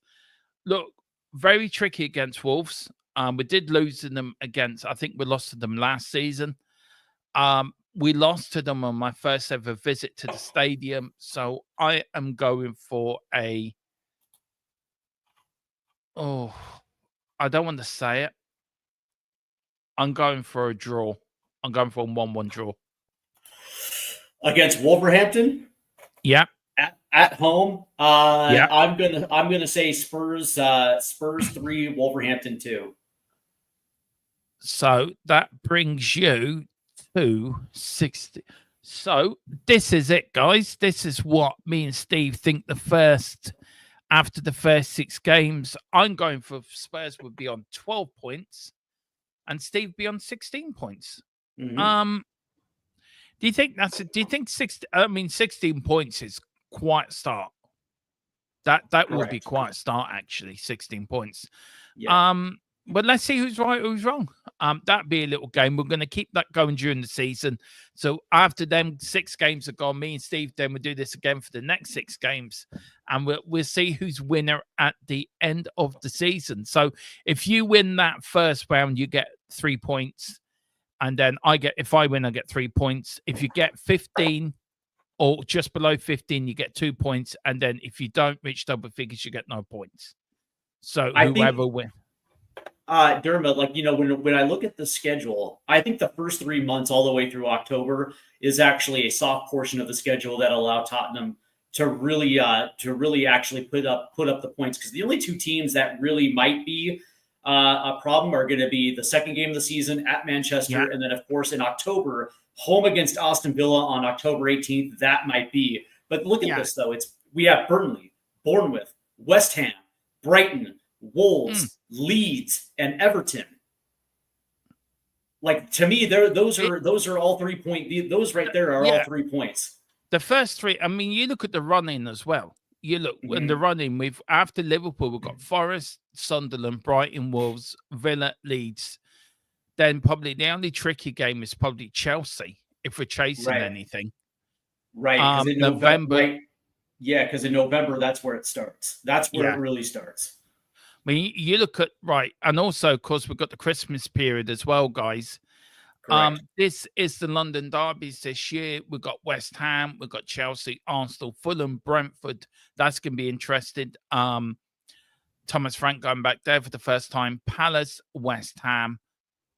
Speaker 2: Look, very tricky against Wolves. We did lose to them I think we lost to them last season. We lost to them on my first ever visit to the stadium. So I am going for I don't want to say it. I'm going for a draw. I'm going for a 1-1 draw.
Speaker 3: Against Wolverhampton?
Speaker 2: Yeah.
Speaker 3: At home?
Speaker 2: Yeah.
Speaker 3: I'm gonna say Spurs 3, Wolverhampton 2.
Speaker 2: So that brings you to 60. So this is it, guys. This is what me and Steve think after the first 6 games. I'm going for Spurs would be on 12 points and Steve be on 16 points.
Speaker 3: Mm-hmm.
Speaker 2: Do you think 16 points is quite a start? That would be quite a start, actually, 16 points.
Speaker 3: Yeah.
Speaker 2: But let's see who's right, who's wrong. That'd be a little game. We're going to keep that going during the season. So after them 6 games are gone, me and Steve, then we'll do this again for the next 6 games. And we'll see who's winner at the end of the season. So if you win that first round, you get 3 points. And then if I win, I get 3 points. If you get 15 or just below 15, you get 2 points. And then if you don't reach double figures, you get no points. So whoever wins.
Speaker 3: Dermot, when I look at the schedule, I think the first 3 months all the way through October is actually a soft portion of the schedule that allow Tottenham to really actually put up the points, because the only 2 teams that really might be a problem are going to be the second game of the season at Manchester, and then of course in October home against Aston Villa on October 18th. That might be, but look at this though. We have Burnley, Bournemouth, West Ham, Brighton, Wolves, Leeds, and Everton. To me, those are all 3 point. Those right there are all 3 points.
Speaker 2: The first 3. I mean, you look at the run-in as well. You look in the run-in. After Liverpool, we've got Forest, Sunderland, Brighton, Wolves, Villa, Leeds. then probably the only tricky game is probably Chelsea if we're chasing
Speaker 3: Right.
Speaker 2: anything.
Speaker 3: Right, because in
Speaker 2: November.
Speaker 3: right, yeah, because in November that's where it starts. That's where
Speaker 2: Yeah.
Speaker 3: it really starts.
Speaker 2: I mean, you look at right, and also, of course, we've got the Christmas period as well, guys.
Speaker 3: Correct.
Speaker 2: This is the London derbies this year. We've got West Ham, we've got Chelsea, Arsenal, Fulham, Brentford. That's going to be interesting. Thomas Frank going back there for the first time. Palace, West Ham,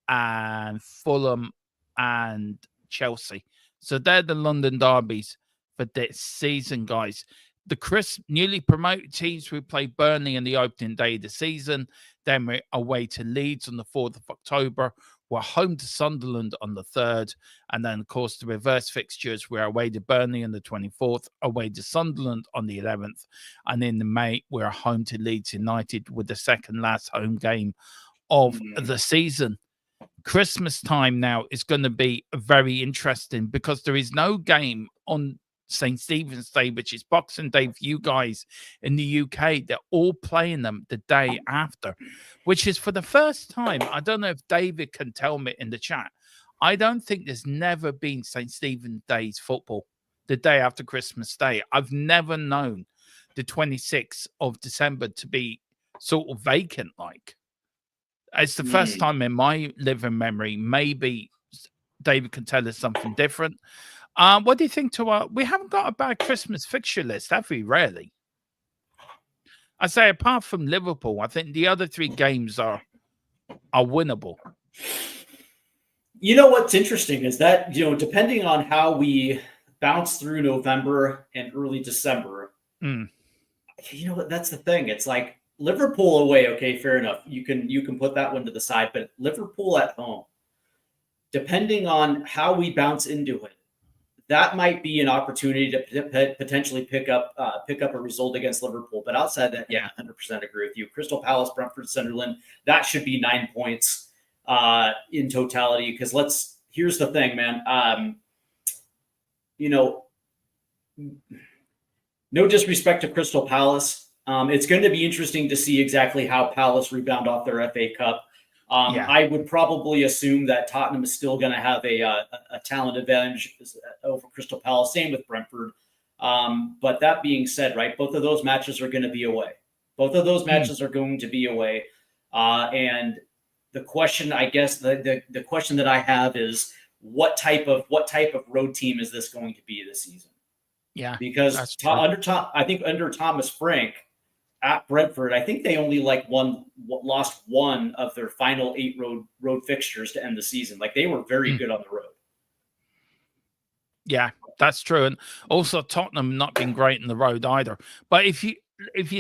Speaker 2: and Fulham and Chelsea. So they're the London derbies for this season, guys. The newly promoted teams, we play Burnley on the opening day of the season. Then we're away to Leeds on the 4th of October. We're home to Sunderland on the 3rd. And then, of course, the reverse fixtures, we're away to Burnley on the 24th, away to Sunderland on the 11th. And in May, we're home to Leeds United with the second last home game of the season. Christmas time now is going to be very interesting because there is no game on St. Stephen's Day, which is Boxing Day for you guys in the UK. They're all playing them the day after, which is for the first time. I don't know if David can tell me in the chat. I don't think there's never been St. Stephen's Day's football the day after Christmas Day. I've never known the 26th of December to be sort of vacant like. It's the first time in my living memory. Maybe David can tell us something different. What do you think we haven't got a bad Christmas fixture list, have we, really? I say apart from Liverpool, I think the other 3 games are winnable.
Speaker 3: You know what's interesting is that, depending on how we bounce through November and early December, you know what, that's the thing. It's like Liverpool away, okay, fair enough. You can put that one to the side, but Liverpool at home, depending on how we bounce into it, that might be an opportunity to potentially pick up a result against Liverpool. But outside that, yeah, 100% agree with you. Crystal Palace, Brentford, Sunderland, that should be 9 points in totality. Because here's the thing, man. No disrespect to Crystal Palace. It's going to be interesting to see exactly how Palace rebound off their FA Cup. I would probably assume that Tottenham is still going to have a talent advantage over Crystal Palace. Same with Brentford. But that being said, right, both of those matches are going to be away. Both of those matches are going to be away. And the question, I guess, the question that I have is what type of road team is this going to be this season?
Speaker 2: Yeah,
Speaker 3: because under Thomas Frank at Brentford, I think they only lost one of their final 8 road fixtures to end the season. Like, they were very good on the road.
Speaker 2: Yeah, that's true. And also Tottenham not been great in the road either. But if you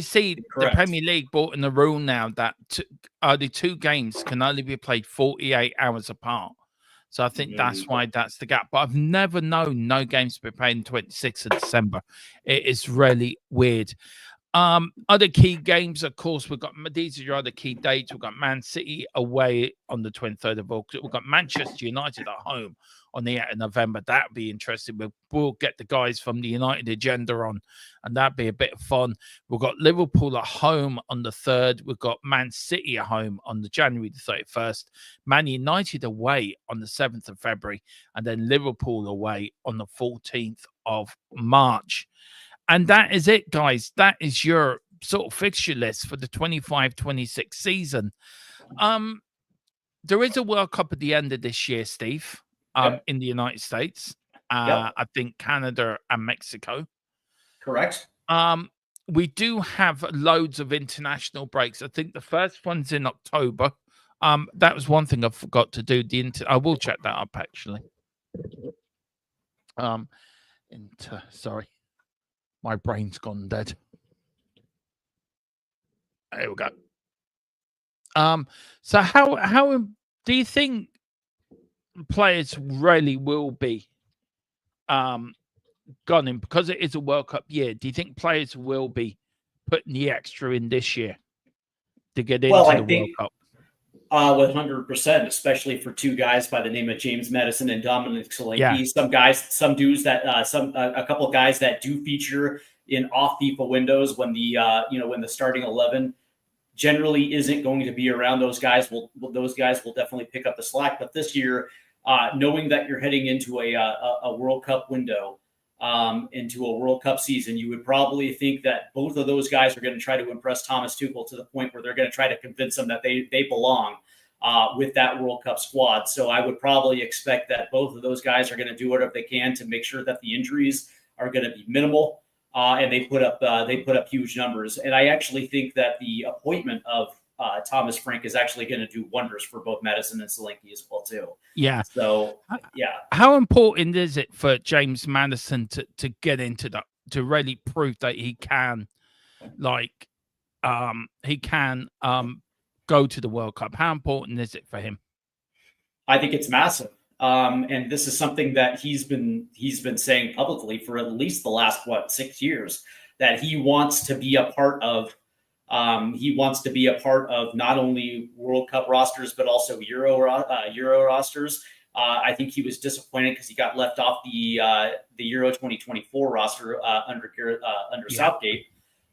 Speaker 2: see
Speaker 3: Correct.
Speaker 2: The Premier League brought in the rule now that the 2 games can only be played 48 hours apart. So I think that's why that's the gap. But I've never known no games to be played on 26th of December. It is really weird. Other key games, of course, these are your other key dates. We've got Man City away on the 23rd of August. We've got Manchester United at home on the 8th of November. That'd be interesting. We'll get the guys from the United agenda on, and that'd be a bit of fun. We've got Liverpool at home on the 3rd. We've got Man City at home on the January the 31st. Man United away on the 7th of February, and then Liverpool away on the 14th of March. And that is it, guys. That is your sort of fixture list for the 25-26 season. There is a World Cup at the end of this year, Steve, in the United States. I think Canada and Mexico.
Speaker 3: Correct.
Speaker 2: We do have loads of international breaks. I think the first one's in October. That was one thing I forgot to do. I will check that up, actually. Sorry. My brain's gone dead. There we go. So how do you think players really will be gone in, because it is a World Cup year? Do you think players will be putting the extra in this year to get into the World Cup?
Speaker 3: 100%, especially for 2 guys by the name of James Madison and Dominic Solanke. Yeah. A couple of guys that do feature in off FIFA windows when the starting 11 generally isn't going to be around. Those guys will definitely pick up the slack. But this year, knowing that you're heading into a World Cup window, into a World Cup season, you would probably think that both of those guys are going to try to impress Thomas Tuchel to the point where they're going to try to convince him that they belong with that World Cup squad. So I would probably expect that both of those guys are going to do whatever they can to make sure that the injuries are going to be minimal, and they put up huge numbers. And I actually think that the appointment of Thomas Frank is actually going to do wonders for both Madison and Solanke as well too.
Speaker 2: Yeah.
Speaker 3: So yeah.
Speaker 2: How important is it for James Madison to get into that, to really prove that he can, go to the World Cup? How important is it for him?
Speaker 3: I think it's massive. And this is something that he's been saying publicly for at least the last 6 years, that he wants to be a part of. He wants to be a part of not only World Cup rosters but also Euro rosters. I think he was disappointed because he got left off the Euro 2024 roster under Southgate.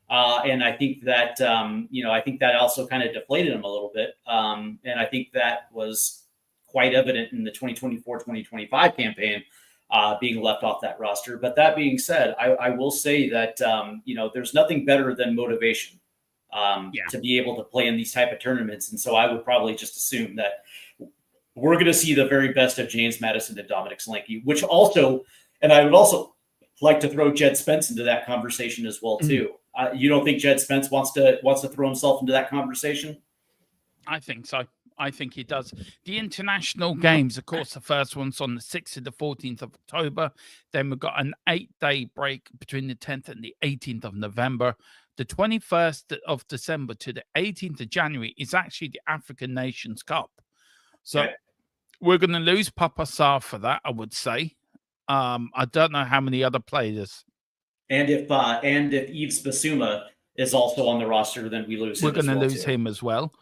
Speaker 3: And I think that I think that also kind of deflated him a little bit. And I think that was quite evident in the 2024-2025 campaign, being left off that roster. But that being said, I will say that there's nothing better than motivation to be able to play in these type of tournaments. And so I would probably just assume that we're going to see the very best of James Madison and Dominic Solanke, which also, and I would also like to throw Jed Spence into that conversation as well too. You don't think Jed Spence wants to throw himself into that conversation?
Speaker 2: I think so. I think he does. The international games, of course, the first one's on the 6th to the 14th of October. Then we've got an 8-day break between the 10th and the 18th of November. The 21st of December to the 18th of January is actually the African Nations Cup. So we're going to lose Papa Sarr for that, I would say. I don't know how many other players.
Speaker 3: And if Yves Bissouma is also on the roster, then we lose him.
Speaker 2: We're going to lose him as well.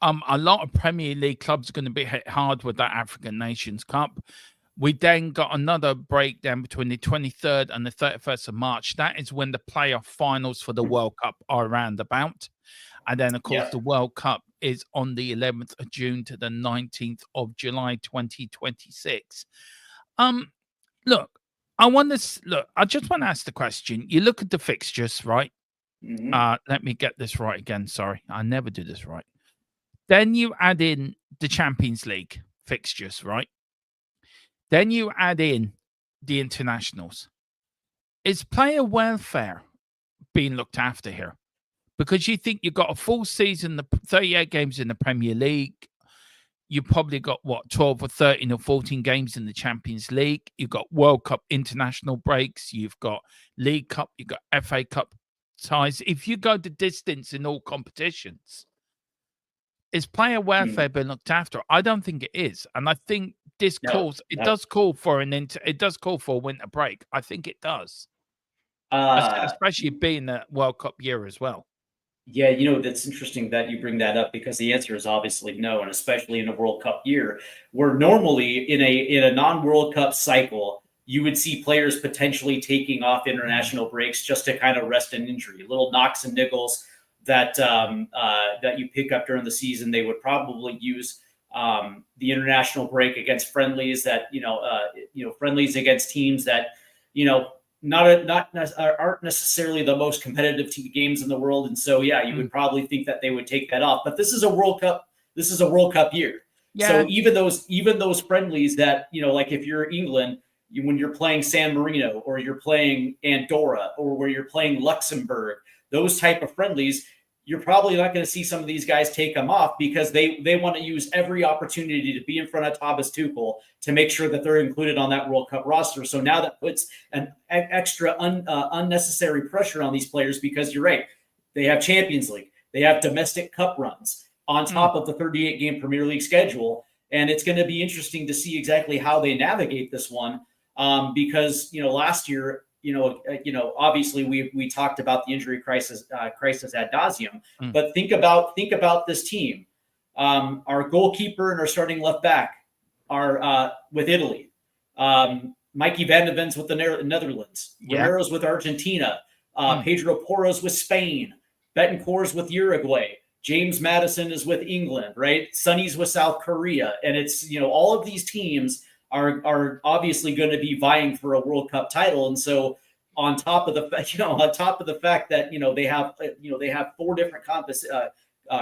Speaker 2: A lot of Premier League clubs are going to be hit hard with that African Nations Cup. We then got another breakdown between the 23rd and the 31st of March. That is when the playoff finals for the World Cup are around about. And then, of course, the World Cup is on the 11th of June to the 19th of July, 2026. Look, I just want to ask the question. You look at the fixtures, right? Let me get this right again. Sorry, I never do this right. Then you add in the Champions League fixtures, right? Then you add in the internationals. Is player welfare being looked after here? Because you think you've got a full season, the 38 games in the Premier League. You probably got, 12 or 13 or 14 games in the Champions League. You've got World Cup international breaks. You've got League Cup. You've got FA Cup ties. If you go the distance in all competitions, is player welfare being looked after? I don't think it is. And I think this does call for a winter break. I think it does. Especially being the World Cup year as well.
Speaker 3: Yeah, that's interesting that you bring that up, because the answer is obviously no, and especially in a World Cup year, where normally in a non-World Cup cycle, you would see players potentially taking off international breaks just to kind of rest an injury, little knocks and niggles that you pick up during the season. They would probably use the international break against friendlies that friendlies against teams that aren't necessarily the most competitive games in the world. And so, you would probably think that they would take that off. But this is a World Cup. This is a World Cup year. Yeah. So even those friendlies that, like if you're England, when you're playing San Marino or you're playing Andorra or where you're playing Luxembourg, those type of friendlies, you're probably not going to see some of these guys take them off, because they want to use every opportunity to be in front of Thomas Tuchel to make sure that they're included on that World Cup roster. So now that puts an extra unnecessary pressure on these players, because you're right, they have Champions League, they have domestic cup runs on top of the 38-game Premier League schedule, and it's going to be interesting to see exactly how they navigate this one, because last year, obviously we talked about the injury crisis ad nauseum, but think about this team. Our goalkeeper and our starting left back are with Italy. Mikey Van de Ven's with the Netherlands. Guerrero's with Argentina. Pedro Porro's with Spain. Betancourt's with Uruguay. James Madison is with England, right? Sonny's with South Korea, and it's all of these teams are obviously going to be vying for a World Cup title, and so on top of the fact that they have 4 different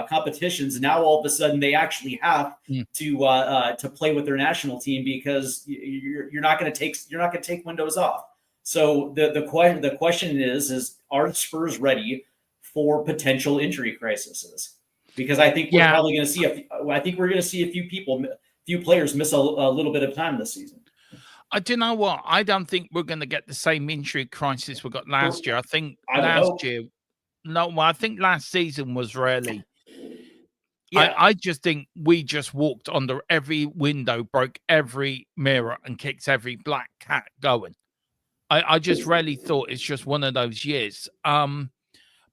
Speaker 3: competitions, now all of a sudden they actually have to play with their national team because you're not going to take windows off. So the question is are Spurs ready for potential injury crises? Because I think we're probably going to see a few players miss a little bit of time this season.
Speaker 2: I do you know what? I don't think we're going to get the same injury crisis we got last year. I think I think last season was really. Yeah. I just think we just walked under every window, broke every mirror, and kicked every black cat going. I just really thought it's just one of those years. But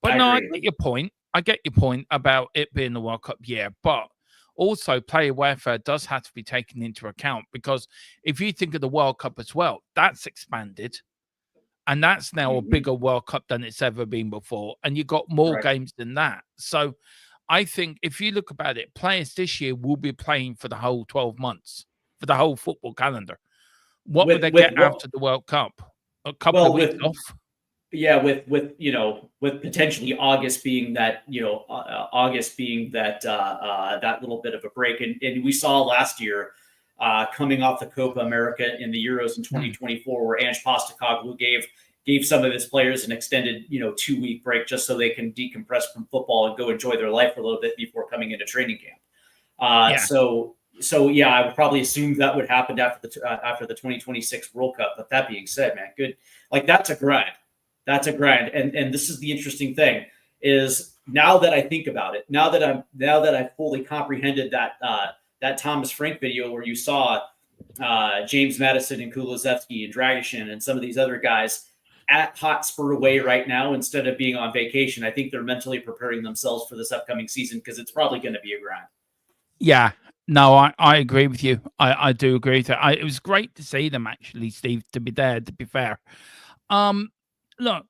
Speaker 2: I get your point. I get your point about it being the World Cup year, but also player welfare does have to be taken into account, because if you think of the World Cup as well, that's expanded. And that's now a bigger World Cup than it's ever been before. And you got more games than that. So I think if you look about it, players this year will be playing for the whole 12 months, for the whole football calendar. What would they get after the World Cup? A couple of weeks off?
Speaker 3: Yeah, with potentially August being that that little bit of a break, and we saw last year coming off the Copa America in the Euros in 2024, where Ange Postecoglou gave some of his players an extended 2-week break just so they can decompress from football and go enjoy their life for a little bit before coming into training camp. So I would probably assume that would happen after the 2026 World Cup. But that being said, man, good, like that's a grind. That's a grind. And this is the interesting thing is, now that I think about it, now that I fully comprehended that Thomas Frank video where you saw James Madison and Kulusevski and Dragic and some of these other guys at Hotspur away right now instead of being on vacation, I think they're mentally preparing themselves for this upcoming season, because it's probably going to be a grind.
Speaker 2: Yeah. No, I agree with you. I do agree with that. It was great to see them, actually, Steve, to be there, to be fair. Look,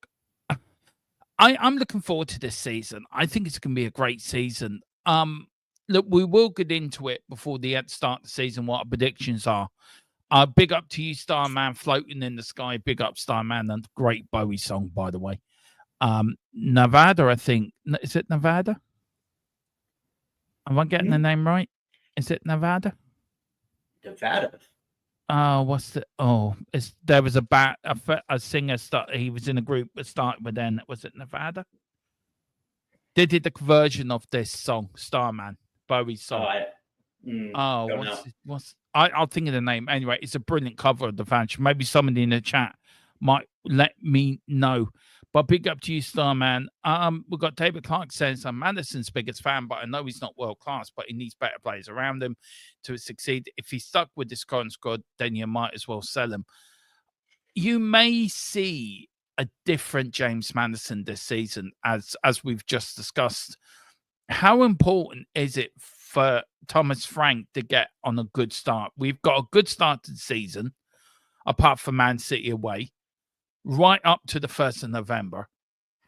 Speaker 2: I'm looking forward to this season. I think it's going to be a great season. Look, we will get into it before the start of the season, what our predictions are. Big up to you, Starman, floating in the sky. Big up, Starman, and great Bowie song, by the way. Nevada, I think. Is it Nevada? Am I getting the name right? Is it Nevada?
Speaker 3: Nevada.
Speaker 2: What's the? Oh, there was a singer. He was in a group that started with N. Was it Nevada? They did the version of this song, Starman, Bowie's song. I'll think of the name anyway. It's a brilliant cover of the fan. Maybe somebody in the chat might let me know. But big up to you, Starman. We've got David Clark saying, I'm Madison's biggest fan, but I know he's not world class, but he needs better players around him to succeed. If he's stuck with this current squad, then you might as well sell him. You may see a different James Madison this season, as we've just discussed. How important is it for Thomas Frank to get on a good start? We've got a good start to the season, apart from Man City away, right up to the 1st of November.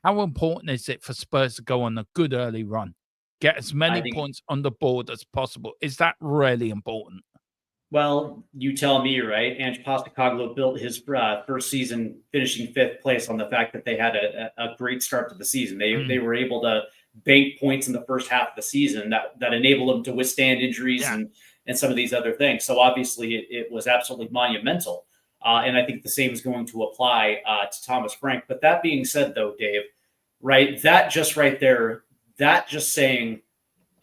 Speaker 2: How important is it for Spurs to go on a good early run? Get as many points on the board as possible. Is that really important?
Speaker 3: Well, you tell me, right? Ange Postecoglou built his first season finishing 5th place on the fact that they had a great start to the season. They were able to bank points in the first half of the season that enabled them to withstand injuries and some of these other things. So obviously it was absolutely monumental. And I think the same is going to apply to Thomas Frank. But that being said, though, Dave, right, that just right there, that just saying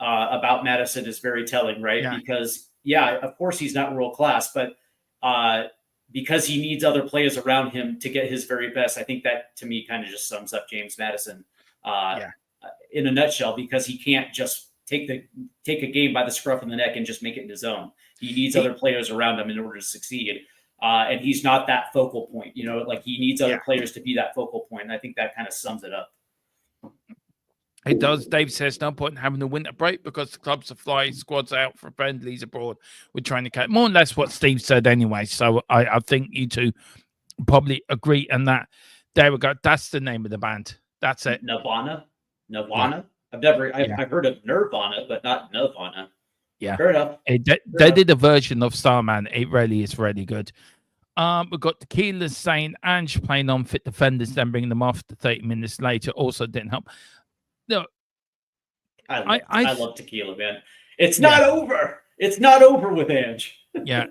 Speaker 3: about Madison is very telling, right? Yeah. Because, of course he's not world class, but because he needs other players around him to get his very best, I think that, to me, kind of just sums up James Madison in a nutshell, because he can't just take a game by the scruff of the neck and just make it in his own. He needs other players around him in order to succeed. And he's not that focal point, like he needs other players to be that focal point. And I think that kind of sums it up.
Speaker 2: It does. Dave says, no point in having a winter break because the clubs are flying squads out for friendlies abroad. We're trying to catch more or less what Steve said anyway. So I think you two probably agree on that. There we go. That's the name of the band. That's it.
Speaker 3: Nirvana. I've heard of Nirvana, but not Nirvana.
Speaker 2: Yeah.
Speaker 3: Fair enough.
Speaker 2: They did a version of Starman. It really is really good. We've got Tequila saying Ange playing on fit defenders, then bringing them off to 30 minutes later also didn't help. No,
Speaker 3: I love Tequila, man. It's not over. It's not over with Ange.
Speaker 2: Yeah,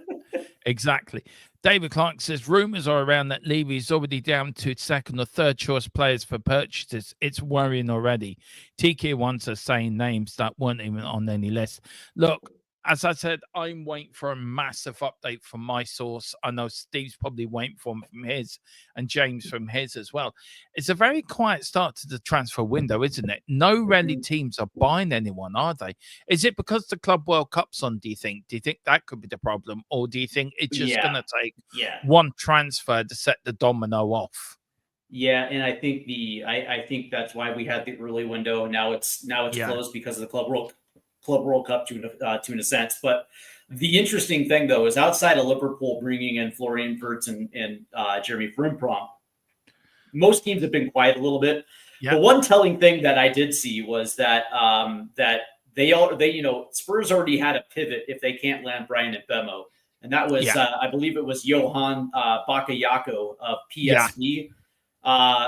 Speaker 2: exactly. David Clark says rumors are around that Levy is already down to second or third choice players for purchases. It's worrying already. TK wants us saying names that weren't even on any list. Look, as I said, I'm waiting for a massive update from my source. I know Steve's probably waiting for them from his, and James from his as well. It's a very quiet start to the transfer window, isn't it? No really teams are buying anyone, are they? Is it because the Club World Cup's on, do you think? Do you think that could be the problem? Or do you think it's just going to take one transfer to set the domino off?
Speaker 3: Yeah, and I think I think that's why we had the early window. Now it's closed because of the Club World Cup to in a sense. But the interesting thing, though, is outside of Liverpool bringing in Florian Wirtz and Jeremy Frimpong, most teams have been quiet a little bit. The one telling thing that I did see was that Spurs already had a pivot if they can't land Brian Mbeumo, and that was I believe it was Johan Bakayoko of PSV.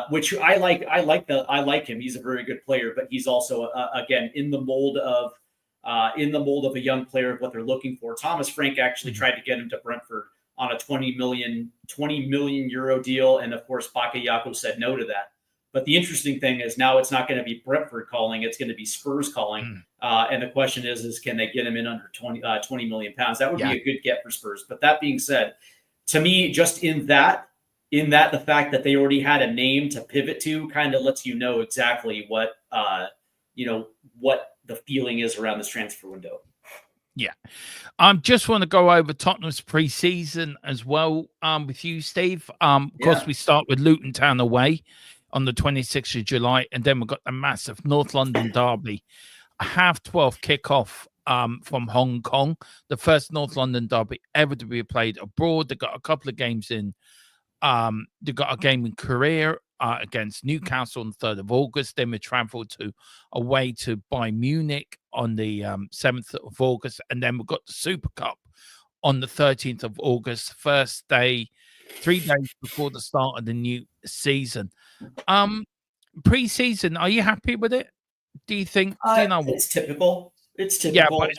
Speaker 3: Which I like. I like him. He's a very good player, but he's also again in the mold of a young player of what they're looking for. Thomas Frank actually tried to get him to Brentford on a 20 million euro deal, and of course Bakayoko said no to that. But the interesting thing is now it's not going to be Brentford calling; it's going to be Spurs calling. And the question is can they get him in under 20 million pounds? That would be a good get for Spurs. But that being said, to me, just in that the fact that they already had a name to pivot to kind of lets you know exactly what the feeling is around this transfer window.
Speaker 2: Yeah. Just want to go over Tottenham's pre-season as well with you, Steve. Of course, we start with Luton Town away on the 26th of July, and then we've got the massive North London derby, a 12:30 kickoff from Hong Kong, the first North London derby ever to be played abroad. They've got a couple of games in. They've got a game in Korea against Newcastle on the 3rd of August. Then we travel away to Bayern Munich on the 7th of August. And then we've got the Super Cup on the 13th of August, first day, 3 days before the start of the new season. Pre-season, are you happy with it? Do you think?
Speaker 3: It's typical. It's typical.
Speaker 2: Yeah, but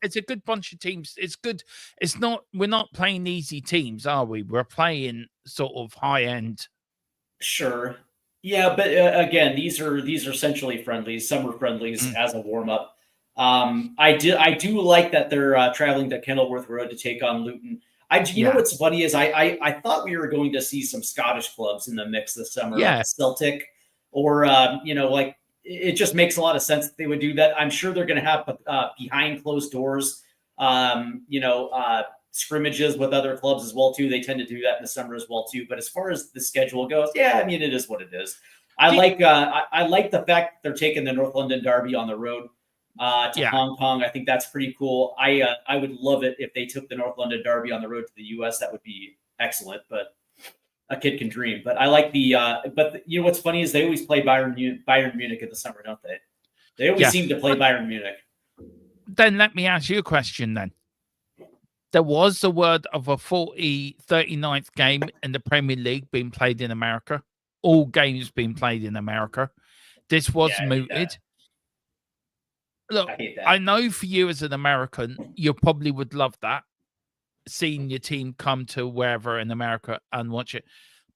Speaker 2: it's a good bunch of teams. It's good. It's not. We're not playing easy teams, are we? We're playing sort of high end.
Speaker 3: Sure. Yeah, but again, these are essentially friendlies, summer friendlies as a warm up. I do like that they're traveling to Kenilworth Road to take on Luton. You know what's funny is I thought we were going to see some Scottish clubs in the mix this summer, like Celtic, or it just makes a lot of sense that they would do that. I'm sure they're going to have behind closed doors, scrimmages with other clubs as well too. They tend to do that in the summer as well too. But as far as the schedule goes, it is what it is. I like the fact that they're taking the North London derby on the road to Hong Kong. I think that's pretty cool. I would love it if they took the North London derby on the road to the US. That would be excellent. But a kid can dream. But I like you know what's funny is they always play Bayern Munich in the summer, don't they? They always seem to play Bayern Munich.
Speaker 2: Then let me ask you a question then. There was the word of a 39th game in the Premier League being played in America. All games being played in America. This was mooted. Look, I know for you as an American, you probably would love that, seeing your team come to wherever in America and watch it.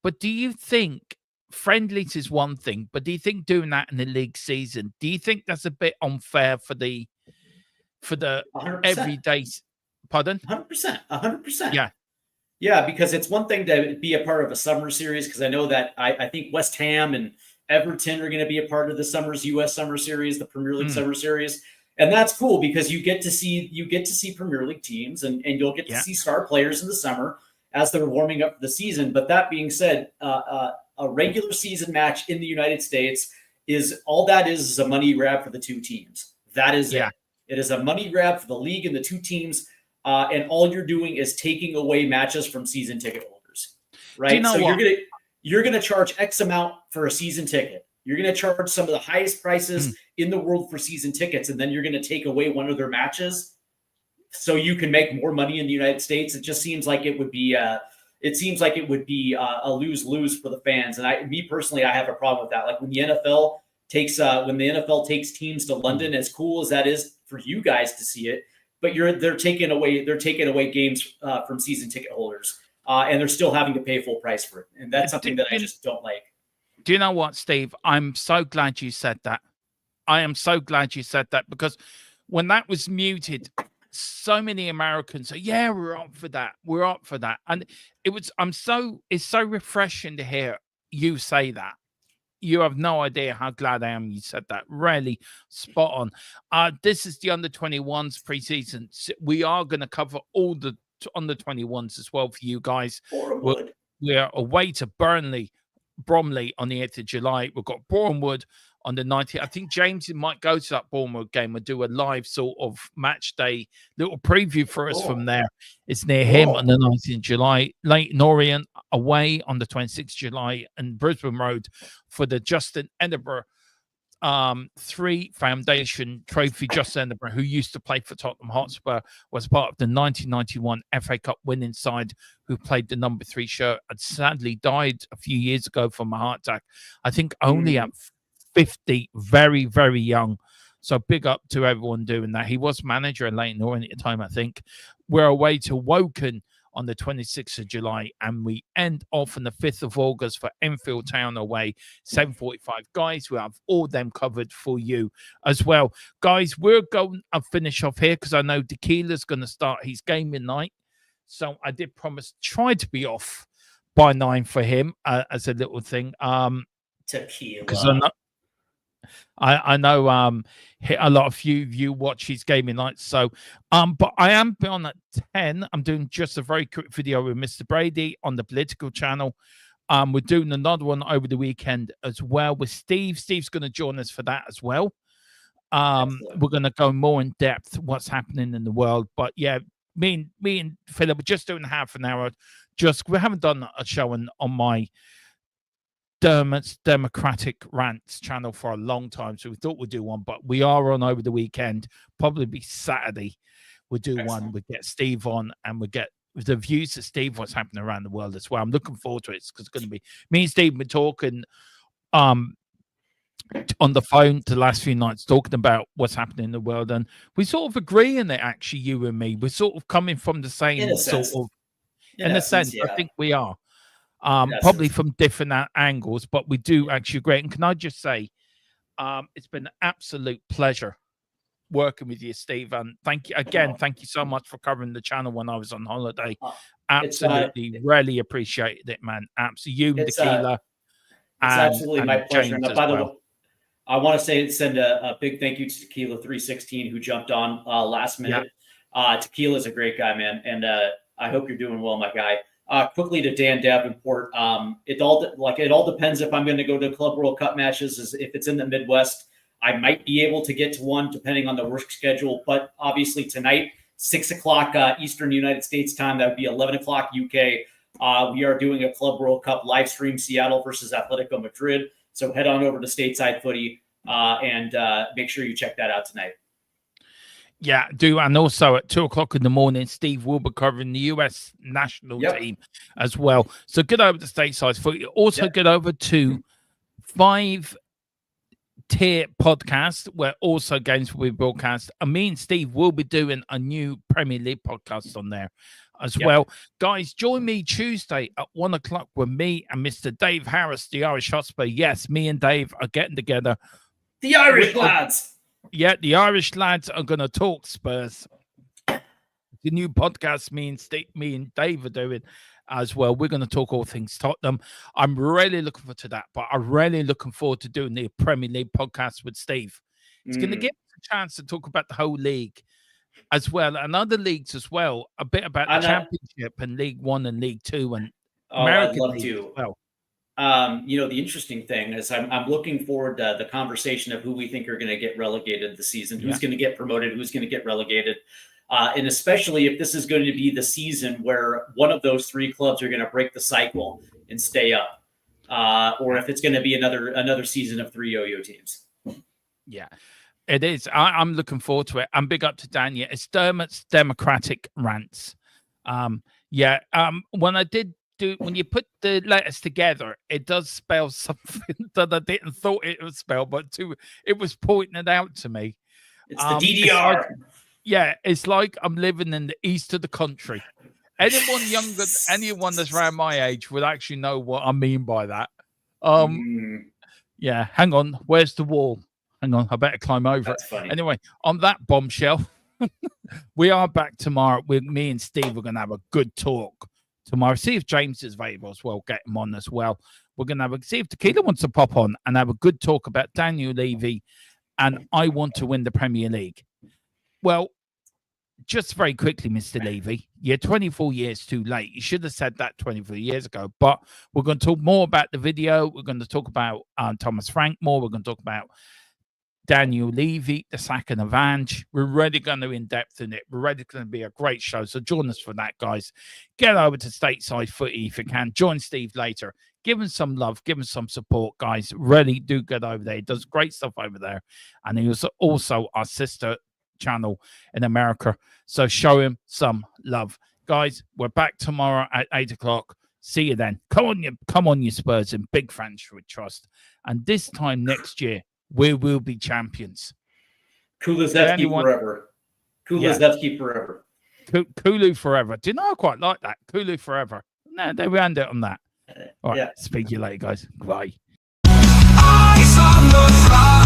Speaker 2: But do you think friendlies is one thing, but do you think doing that in the league season, do you think that's a bit unfair for the 100%. Everyday? Pardon?
Speaker 3: 100%. Yeah, because it's one thing to be a part of a summer series, because I know that I think West Ham and Everton are going to be a part of the U.S. Summer Series, the Premier League Summer Series. And that's cool because you get to see Premier League teams and you'll get to see star players in the summer as they're warming up for the season. But that being said, a regular season match in the United States is a money grab for the two teams. That is it. It is a money grab for the league and the two teams. And all you're doing is taking away matches from season ticket holders, right? So you're gonna charge X amount for a season ticket. You're going to charge some of the highest prices in the world for season tickets, and then you're going to take away one of their matches so you can make more money in the United States. It just seems like it would be a lose-lose for the fans. And me personally, I have a problem with that. Like when the NFL takes teams to London, as cool as that is for you guys to see it, but they're taking away games from season ticket holders, and they're still having to pay full price for it. And that's something that I just don't like.
Speaker 2: Do you know what, Steve? I'm so glad you said that. I am so glad you said that, because when that was muted, so many Americans say, yeah, we're up for that. We're up for that. And it's so refreshing to hear you say that. You have no idea how glad I am you said that. Really spot on. This is the under 21s preseason. We are going to cover all the under 21s as well for you guys. We're away to Bromley on the 8th of July. We've got Bournemouth on the 19th. I think James might go to that Bournemouth game and do a live sort of match day little preview for us from there. It's near him on the 19th of July. Leighton Orient away on the 26th of July, and Brisbane Road for the Justin Edinburgh 3 Foundation Trophy. Justin Edinburgh, who used to play for Tottenham Hotspur, was part of the 1991 FA Cup winning side, who played the number 3 shirt, and sadly died a few years ago from a heart attack. I think only at 50, very, very young. So big up to everyone doing that. He was manager at Leighton Orient at the time, I think. We're away to Woking on the 26th of July, and we end off on the 5th of August for Enfield Town away, 7:45. Guys, we have all them covered for you as well. Guys, we're going to finish off here because I know Tequila's going to start his gaming night. So I did promise try to be off by 9 for him as a little thing.
Speaker 3: Tequila.
Speaker 2: Because I know a lot of you watch his gaming nights. So but I am on at 10. I'm doing just a very quick video with Mr. Brady on the political channel. We're doing another one over the weekend as well with Steve. Steve's going to join us for that as well. We're going to go more in depth what's happening in the world. But yeah, me and Philip are just doing half an hour. We haven't done a show on my Democratic Rants channel for a long time, so we thought we'd do one, but we are on over the weekend. Probably be Saturday. We'll do one. We get Steve on, and we get the views of Steve, what's happening around the world as well. I'm looking forward to it because it's going to be me and Steve been talking on the phone the last few nights, talking about what's happening in the world, and we sort of agree in it. Actually, you and me, we're sort of coming from the same sort of in a sense. Yeah. I think we are. Probably from different angles, but we do actually agree. And can I just say, it's been an absolute pleasure working with you, Steve. And thank you again. Thank you so much for covering the channel when I was on holiday. Absolutely, really appreciated it, man. Absolutely, Tequila.
Speaker 3: It's absolutely my pleasure. And by the way, I want to send a big thank you to Tequila 316 who jumped on last minute. Tequila's a great guy, man, and I hope you're doing well, my guy. Quickly to Dan Davenport. It all depends if I'm going to go to Club World Cup matches. If it's in the Midwest, I might be able to get to one depending on the work schedule. But obviously tonight, 6 o'clock Eastern United States time, that would be 11 o'clock UK. We are doing a Club World Cup live stream, Seattle versus Atletico Madrid. So head on over to Stateside Footy and make sure you check that out tonight.
Speaker 2: Yeah, do. And also at 2 o'clock in the morning, Steve will be covering the US national team as well. So get over to Stateside Footy. Also get over to 5 Tier Podcast, where also games will be broadcast. And me and Steve will be doing a new Premier League podcast on there as well. Guys, join me Tuesday at 1 o'clock with me and Mr. Dave Harris, the Irish Hotspur. Yes, me and Dave are getting together.
Speaker 3: The Irish lads.
Speaker 2: Yeah, the Irish lads are going to talk Spurs. The new podcast me and Dave are doing as well. We're going to talk all things Tottenham. I'm really looking forward to that, but I'm really looking forward to doing the Premier League podcast with Steve. It's going to give us a chance to talk about the whole league as well, and other leagues as well, a bit about the Championship and League One and League Two and American
Speaker 3: I'd love
Speaker 2: League
Speaker 3: to.
Speaker 2: as well.
Speaker 3: The interesting thing is I'm looking forward to the conversation of who we think are going to get relegated this season, who's going to get promoted, who's going to get relegated. And especially if this is going to be the season where one of those 3 clubs are going to break the cycle and stay up. or if it's going to be another season of 3 yo-yo teams.
Speaker 2: Yeah, it is. I'm looking forward to it. And big up to Daniel. It's Dermot's Democratic Rants. When I did when you put the letters together, it does spell something that I didn't thought it would spell, but it was pointing it out to me.
Speaker 3: It's the DDR.
Speaker 2: It's like I'm living in the east of the country. Anyone younger, anyone that's around my age would actually know what I mean by that. Yeah, hang on. Where's the wall? Hang on, I better climb over
Speaker 3: That's
Speaker 2: it.
Speaker 3: funny.
Speaker 2: Anyway, on that bombshell, we are back tomorrow with me and Steve. We're going to have a good talk tomorrow. See if James is available as well. Get him on as well. We're going to see if Tequila wants to pop on and have a good talk about Daniel Levy and I want to win the Premier League. Well, just very quickly, Mr. Levy, you're 24 years too late. You should have said that 24 years ago. But we're going to talk more about the video. We're going to talk about Thomas Frank more. We're going to talk about Daniel Levy, the sacking of Ange. We're really going to in-depth in it. We're really going to be a great show. So join us for that, guys. Get over to Stateside Footy if you can. Join Steve later. Give him some love. Give him some support, guys. Really do get over there. He does great stuff over there. And he was also our sister channel in America. So show him some love. Guys, we're back tomorrow at 8 o'clock. See you then. Come on, you Spurs and big fans we trust. And this time next year, we will be champions.
Speaker 3: Kulusevski forever. Kulusevski forever.
Speaker 2: Kulu forever. Do you know I quite like that? Kulu forever. No, they end it on that. All right. Speak to you later, guys. Bye.
Speaker 1: Eyes on the prize.